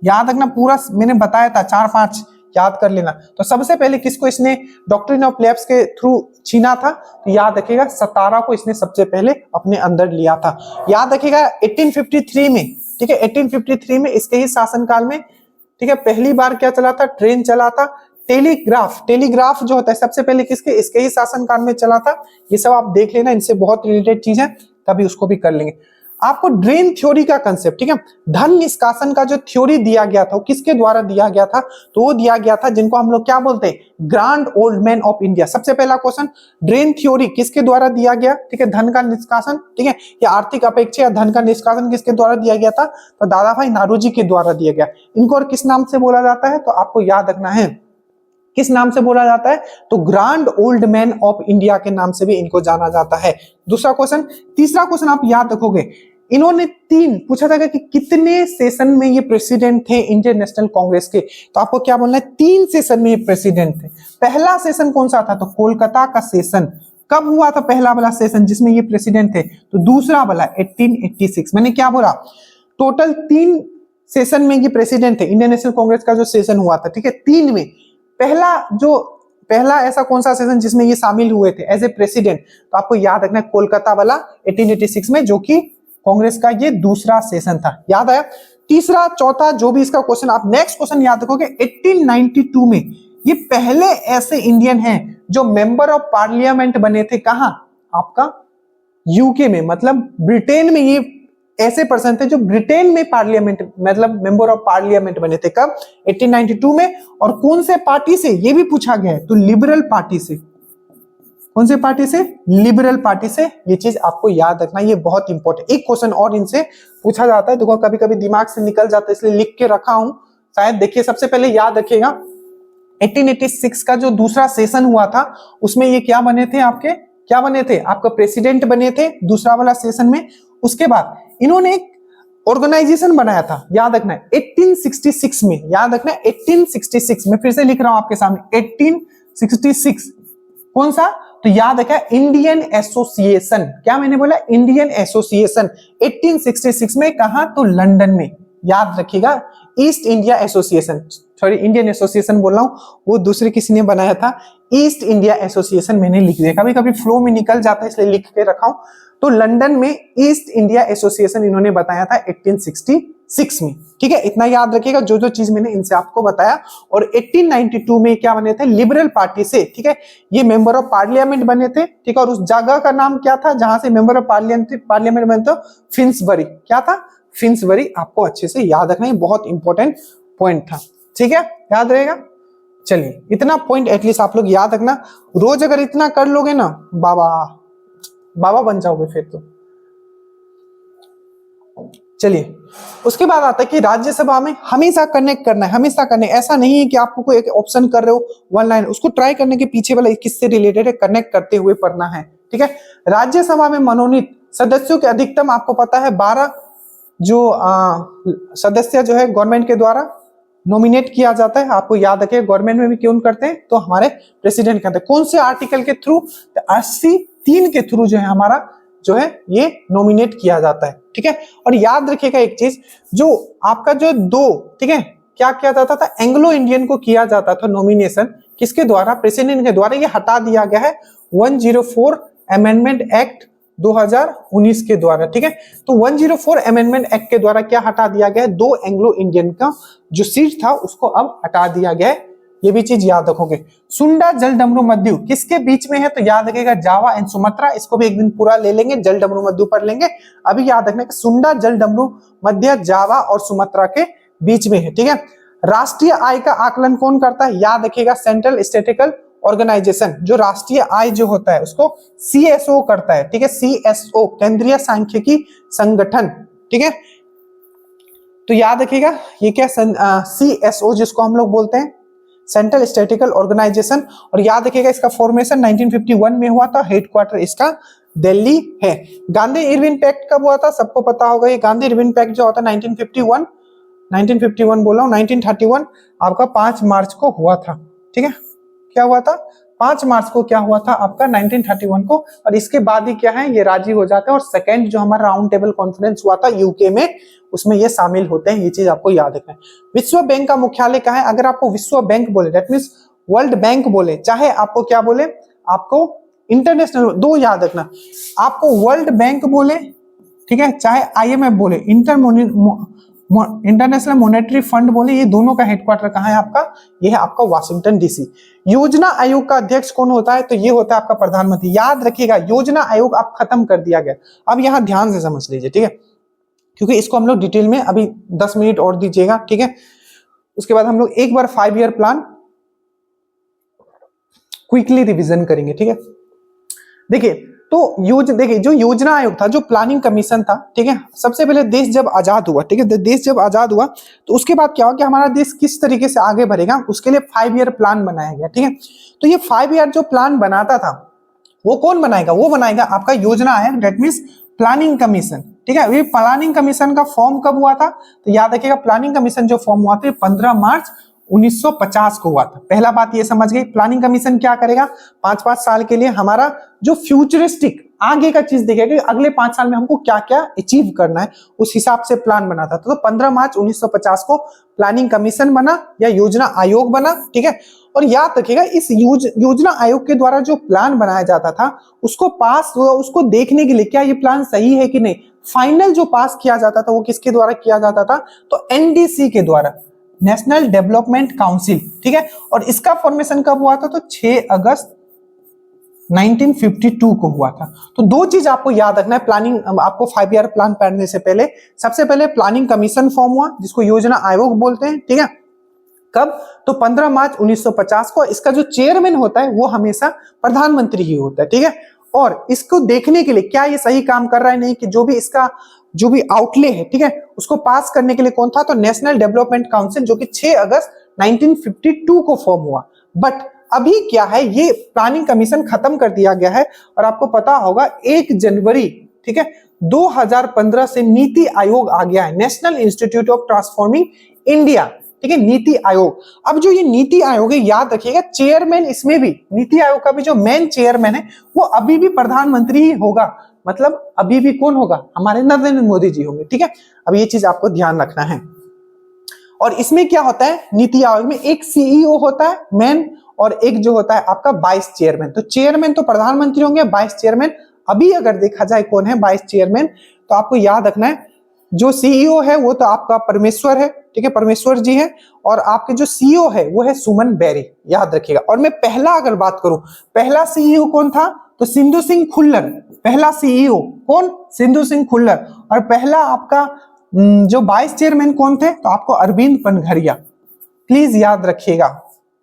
याद रखना, पूरा मैंने बताया था, 4-5 याद कर लेना। तो सबसे पहले किसको इसने डॉक्ट्रिन ऑफ लैप्स के थ्रू छीना था, तो याद रखिएगा सतारा को इसने सबसे पहले अपने अंदर लिया था। याद रखिएगा 1853 में, ठीक है, 1853 में इसके ही शासनकाल में, ठीक है, पहली बार क्या चला था, ट्रेन चला था। टेलीग्राफ, टेलीग्राफ जो होता है सबसे पहले किसके, इसके ही शासनकाल में चला था। ये सब आप देख लेना, इनसे बहुत रिलेटेड चीज है, कभी उसको भी कर लेंगे। आपको ड्रेन थ्योरी का कंसेप्ट, ठीक है, धन निष्कासन का जो थ्योरी दिया गया था वो किसके द्वारा दिया गया था, तो वो दिया गया था जिनको हम लोग क्या बोलते हैं, grand old man of India. सबसे पहला क्वेश्चन, ड्रेन थ्योरी किसके द्वारा दिया गया, ठीक है, धन का निष्कासन, ठीक है, या आर्थिक अपेक्षा या धन का निष्कासन किसके द्वारा दिया गया था, तो दादा भाई नारोजी के द्वारा दिया गया। इनको और किस नाम से बोला जाता है, तो आपको याद रखना है किस नाम से बोला जाता है, तो grand old man of India के नाम से भी इनको जाना जाता है। दूसरा क्वेश्चन, तीसरा क्वेश्चन आप याद रखोगे, इन्होंने 3 पूछा था कि कितने सेशन में ये प्रेसिडेंट थे इंडियन नेशनल कांग्रेस के, तो आपको क्या बोलना है, 3 सेशन में ये प्रेसिडेंट थे। पहला सेशन कौन सा था, तो कोलकाता का सेशन। कब हुआ था पहला वाला सेशन जिसमें ये प्रेसिडेंट थे, तो दूसरा वाला 1886। मैंने क्या बोला, टोटल 3 सेशन में ये प्रेसिडेंट थे, इंडियन नेशनल कांग्रेस का जो सेशन हुआ था, ठीक है, 3 में पहला ऐसा कौन सा सेशन जिसमें ये शामिल हुए थे एज ए प्रेसिडेंट, तो आपको याद रखना है कोलकाता वाला 1886 में, जो कि कांग्रेस का ये दूसरा सेशन था। याद आया? तीसरा चौथा जो भी इसका क्वेश्चन, आप नेक्स्ट क्वेश्चन याद रखोगे 1892 में ये पहले ऐसे इंडियन हैं जो मेंबर ऑफ पार्लियामेंट बने थे। कहां? आपका यूके में, मतलब ब्रिटेन में ये ऐसे पर्सन थे जो ब्रिटेन में पार्लियामेंट, मतलब मेंबर ऑफ पार्लियामेंट बने थे। कब? 1892 में। और कौन से पार्टी से, ये भी पूछा गया है, तो लिबरल पार्टी से। कौन से पार्टी से? लिबरल पार्टी से। ये चीज आपको याद रखना, ये बहुत इंपॉर्टेंट। एक क्वेश्चन और इनसे पूछा जाता है, देखो कभी कभी दिमाग से निकल जाता है इसलिए लिख के रखा हूं शायद। देखिए सबसे पहले याद रखिएगा 1886 का जो दूसरा सेशन हुआ था उसमें ये क्या बने थे? आपके क्या बने थे? आपका प्रेसिडेंट बने थे दूसरा वाला सेशन में। उसके बाद इन्होंने एक ऑर्गेनाइजेशन बनाया था, याद रखना है 1866 में। याद रखना है 1866 में, फिर से लिख रहा हूं आपके सामने 1866। कौन सा? तो याद रखा इंडियन एसोसिएशन। क्या मैंने बोला? इंडियन एसोसिएशन 1866 में। कहा? तो लंदन में। याद रखिएगा east India association, sorry Indian association बोल रहा हूं, वो दूसरे किसी ने बनाया था। ईस्ट इंडिया एसोसिएशन मैंने लिख दिया, कभी कभी फ्लो में निकल जाता है इसलिए लिख के रखा हूं। तो लंदन में ईस्ट इंडिया एसोसिएशन इन्होंने बताया था 1866 में। ठीक है, इतना याद रखिएगा जो जो चीज मैंने इनसे आपको बताया। और 1892 में क्या बने थे? लिबरल पार्टी से। ठीक है, ये मेंबर ऑफ पार्लियामेंट बने थे। ठीक है, और उस जगह का नाम क्या था जहां से मेंबर ऑफ पार्लियामेंट बने थे? फिन्सबरी। क्या था? फिन्सबरी। आपको अच्छे से याद रखना, ये बहुत इंपॉर्टेंट पॉइंट था। ठीक है, याद रहेगा। चलिए, इतना पॉइंट एटलीस्ट आप लोग याद रखना। रोज अगर इतना कर लोगे ना, बाबा बन जाओगे फिर तो। चलिए, उसके बाद आता है कि राज्यसभा में हमेशा कनेक्ट करना है, हमेशा करना है। ऐसा नहीं है कि आपको कोई एक ऑप्शन कर रहे हो वन लाइन, उसको ट्राई करने के पीछे वाला किससे रिलेटेड है कनेक्ट करते हुए पढ़ना है। ठीक है, राज्यसभा में मनोनीत सदस्यों के अधिकतम आपको पता है 12 जो सदस्य जो है गवर्नमेंट के द्वारा नॉमिनेट किया जाता है। आपको याद रखिए गवर्नमेंट में भी क्यों करते हैं? तो हमारे प्रेसिडेंट करते हैं। कौन से आर्टिकल के थ्रू? 83 के थ्रू जो है हमारा जो है ये नॉमिनेट किया जाता है। ठीक है, और याद रखिएगा एक चीज, जो आपका जो ठीक है, क्या किया जाता था? एंग्लो इंडियन को किया जाता था नॉमिनेशन, किसके द्वारा? प्रेसिडेंट के द्वारा। ये हटा दिया गया है 104 अमेंडमेंट एक्ट 2019 के द्वारा। ठीक है, तो 104 अमेंडमेंट एक्ट के द्वारा क्या हटा दिया गया है? 2 एंग्लो इंडियन का जो सीट था उसको अब हटा दिया गया है। ये भी चीज याद रखोगे। सुंडा जल डमरू मध्य किसके बीच में है? तो याद रखिएगा जावा एंड सुमात्रा। इसको भी एक दिन पूरा ले लेंगे, जल डमरू मध्य पढ़ लेंगे। अभी याद रखना कि सुंडा जल डमरू मध्य जावा और सुमात्रा के बीच में है। ठीक है, राष्ट्रीय आय का आकलन कौन करता है? याद रखिएगा सेंट्रल स्टैटिस्टिकल ऑर्गेनाइजेशन। जो राष्ट्रीय आय जो होता है उसको CSO करता है। ठीक है, CSO केंद्रीय सांख्यिकी संगठन। ठीक है, तो याद रखिएगा ये क्या CSO जिसको हम लोग बोलते हैं सेंट्रल स्टैटिस्टिकल ऑर्गेनाइजेशन। और याद रखिएगा इसका फॉर्मेशन 1951 में हुआ था, हेडक्वार्टर इसका दिल्ली है। गांधी इरविन पैक्ट कब हुआ था? सबको पता होगा। ये गांधी इरविन पैक्ट जो होता है 1951 बोला हूं, 1931 आपका 5 मार्च को हुआ था। ठीक है, क्या हुआ था? 5 मार्च को क्या हुआ था आपका 1931 को। और इसके बाद ही क्या है, ये राजी हो जाते हैं। और सेकेंड जो हमारा राउंड टेबल कॉन्फ्रेंस हुआ था यूके में, उसमें ये शामिल होते हैं। ये चीज आपको याद रखना है। विश्व बैंक का मुख्यालय कहाँ है? अगर आपको विश्व बैंक बोले, दैट मीन्स वर्ल्ड बैंक बोले, चाहे आपको क्या बोले, आपको इंटरनेशनल, दो याद रखना, आपको वर्ल्ड बैंक बोले, ठीक है, चाहे IMF बोले, इंटरनेशनल मॉनेटरी फंड बोले, ये दोनों का हेडक्वार्टर कहाँ है आपका? ये है आपका वाशिंगटन DC। योजना आयोग का अध्यक्ष कौन होता है? तो ये होता है आपका प्रधानमंत्री। याद रखिएगा योजना आयोग आप खत्म कर दिया गया। अब यहां ध्यान से समझ लीजिए, ठीक है, क्योंकि इसको हम लोग डिटेल में अभी 10 मिनट और दीजिएगा। ठीक है, उसके बाद हम लोग एक बार 5 ईयर प्लान क्विकली रिवीजन करेंगे। ठीक है, देखिए तो देखिए जो योजना आयोग था, जो प्लानिंग कमीशन था, ठीक है, सबसे पहले देश जब आजाद हुआ, ठीक है, देश जब आजाद हुआ तो उसके बाद क्या हुआ कि हमारा देश किस तरीके से आगे बढ़ेगा, उसके लिए 5 ईयर प्लान बनाया गया। ठीक है, तो ये 5 ईयर जो प्लान बनाता था वो कौन बनाएगा? वो बनाएगा आपका योजना आयोग, दैट मीन्स प्लानिंग कमीशन। ठीक है, ये प्लानिंग कमीशन का फॉर्म कब हुआ था? तो याद रखिएगा प्लानिंग कमीशन जो फॉर्म हुआ था 15 मार्च 1950 को हुआ था। पहला बात ये समझ गए। प्लानिंग कमीशन क्या करेगा, 5-5 साल के लिए हमारा जो फ्यूचरिस्टिक आगे का चीज देखेगा कि अगले 5 साल में हमको क्या क्या अचीव करना है, उस हिसाब से प्लान बनाता था। तो 15 मार्च 1950 को प्लानिंग कमीशन बना या योजना आयोग बना, ठीक है। और याद रखिएगा इस योजना आयोग के द्वारा जो प्लान बनाया जाता था उसको पास हुआ, उसको देखने के लिए क्या ये प्लान सही है कि नहीं, फाइनल जो पास किया जाता था वो किसके द्वारा किया जाता था, तो एनडीसी के द्वारा, नेशनल डेवलपमेंट काउंसिल, ठीक है। और इसका फॉर्मेशन कब हुआ था, तो 6 अगस्त 1952 को हुआ था। तो दो चीज आपको याद रखना है प्लानिंग, आपको 5 ईयर प्लान पढ़ने से पहले। सबसे पहले प्लानिंग कमीशन फॉर्म हुआ जिसको योजना आयोग बोलते हैं, ठीक है। कब, तो 15 मार्च 1950 को। इसका जो चेयरमैन होता है वो हमेशा प्रधानमंत्री ही होता है, ठीक है। और इसको देखने के लिए क्या ये सही काम कर रहा है नहीं, कि जो भी इसका जो भी आउटले है, ठीक है, उसको पास करने के लिए कौन था, तो नेशनल डेवलपमेंट काउंसिल, जो कि 6 अगस्त 1952 को फॉर्म हुआ। बट अभी क्या है, ये प्लानिंग कमीशन खत्म कर दिया गया है। और आपको पता होगा 1 जनवरी, ठीक है, 2015 से नीति आयोग आ गया है, national institute of transforming India, ठीक है, नीति आयोग। अब जो ये नीति आयोग है, याद रखिएगा चेयरमैन इसमें भी, नीति आयोग का भी जो मेन चेयरमैन है वो अभी भी प्रधानमंत्री ही होगा। मतलब अभी भी कौन होगा, हमारे नरेंद्र मोदी जी होंगे, ठीक है। अब ये चीज आपको ध्यान रखना है। और इसमें क्या होता है, नीति आयोग में एक सीईओ होता है मेन, और एक जो होता है आपका वाइस चेयरमैन। तो चेयरमैन तो प्रधानमंत्री होंगे, वाइस चेयरमैन अभी अगर देखा जाए कौन है वाइस चेयरमैन, तो आपको याद रखना है जो सीईओ है वो तो आपका परमेश्वर है, ठीक है, परमेश्वर जी है। और आपके जो सीईओ है वो है सुमन बेरी, याद रखिएगा। और मैं पहला अगर बात करूं, पहला सीईओ कौन था, तो सिंधु सिंह खुल्लर। पहला सीईओ कौन, सिंधु सिंह खुल्लर। और पहला आपका जो वाइस चेयरमैन कौन थे, तो आपको अरविंद पनघरिया। प्लीज याद रखिएगा,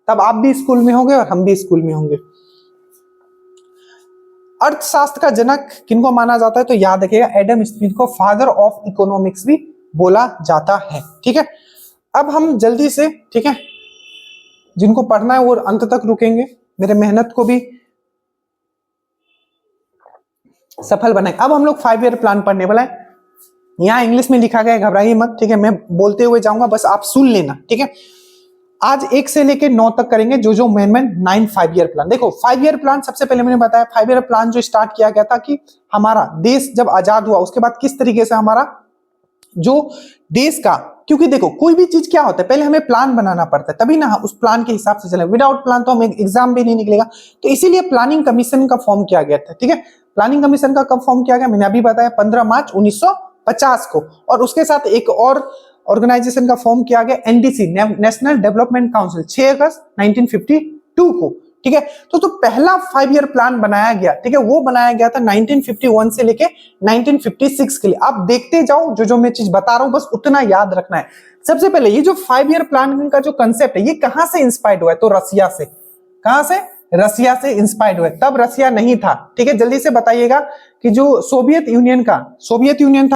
तब आप भी स्कूल में होंगे और हम भी स्कूल में होंगे। अर्थशास्त्र का जनक किनको माना जाता है, तो याद रखिएगा एडम स्मिथ को फादर ऑफ इकोनॉमिक्स भी बोला जाता है, ठीक है। अब हम जल्दी से, ठीक है, जिनको पढ़ना है वो अंत तक रुकेंगे, मेरे मेहनत को भी सफल बनाए। अब हम लोग 5 ईयर प्लान पढ़ने वाला है। यहाँ इंग्लिश में लिखा गया है, घबराइए मत, ठीक है, मैं बोलते हुए जाऊंगा, बस आप सुन लेना, ठीक है। आज 1 से लेके 9 तक करेंगे जो मेन 9 5 ईयर प्लान। देखो 5 ईयर प्लान, सबसे पहले मैंने बताया 5 ईयर प्लान जो स्टार्ट किया गया था कि हमारा देश जब आजाद हुआ उसके बाद किस तरीके से हमारा जो देश का, क्योंकि देखो कोई भी चीज क्या होता है, पहले हमें प्लान बनाना पड़ता है तभी ना उस प्लान के हिसाब से चले। विदाउट प्लान तो हमें एग्जाम भी नहीं निकलेगा। तो इसीलिए प्लानिंग कमीशन का फॉर्म किया गया था, ठीक है। प्लानिंग कमीशन का कब फॉर्म किया गया, मैंने अभी बताया 15 मार्च 1950 को। और उसके साथ एक और ऑर्गेनाइजेशन का फॉर्म किया गया, एनडीसी, नेशनल डेवलपमेंट काउंसिल, 6 अगस्त 1952 को, ठीक है। तो पहला 5 ईयर प्लान बनाया गया, ठीक है, वो बनाया गया था 1951 से लेके 1956 के लिए। आप देखते जाओ, जो मैं चीज बता रहा हूं बस उतना याद रखना है। सबसे पहले ये जो 5 ईयर प्लान का जो कंसेप्ट है ये कहां से इंस्पायर्ड हुआ है, तो रसिया से। कहां से, रसिया से इंस्पायर्ड हुआ है। तब रसिया नहीं था, ठीक है। जल्दी से बताइएगा कि जो सोवियत यूनियन था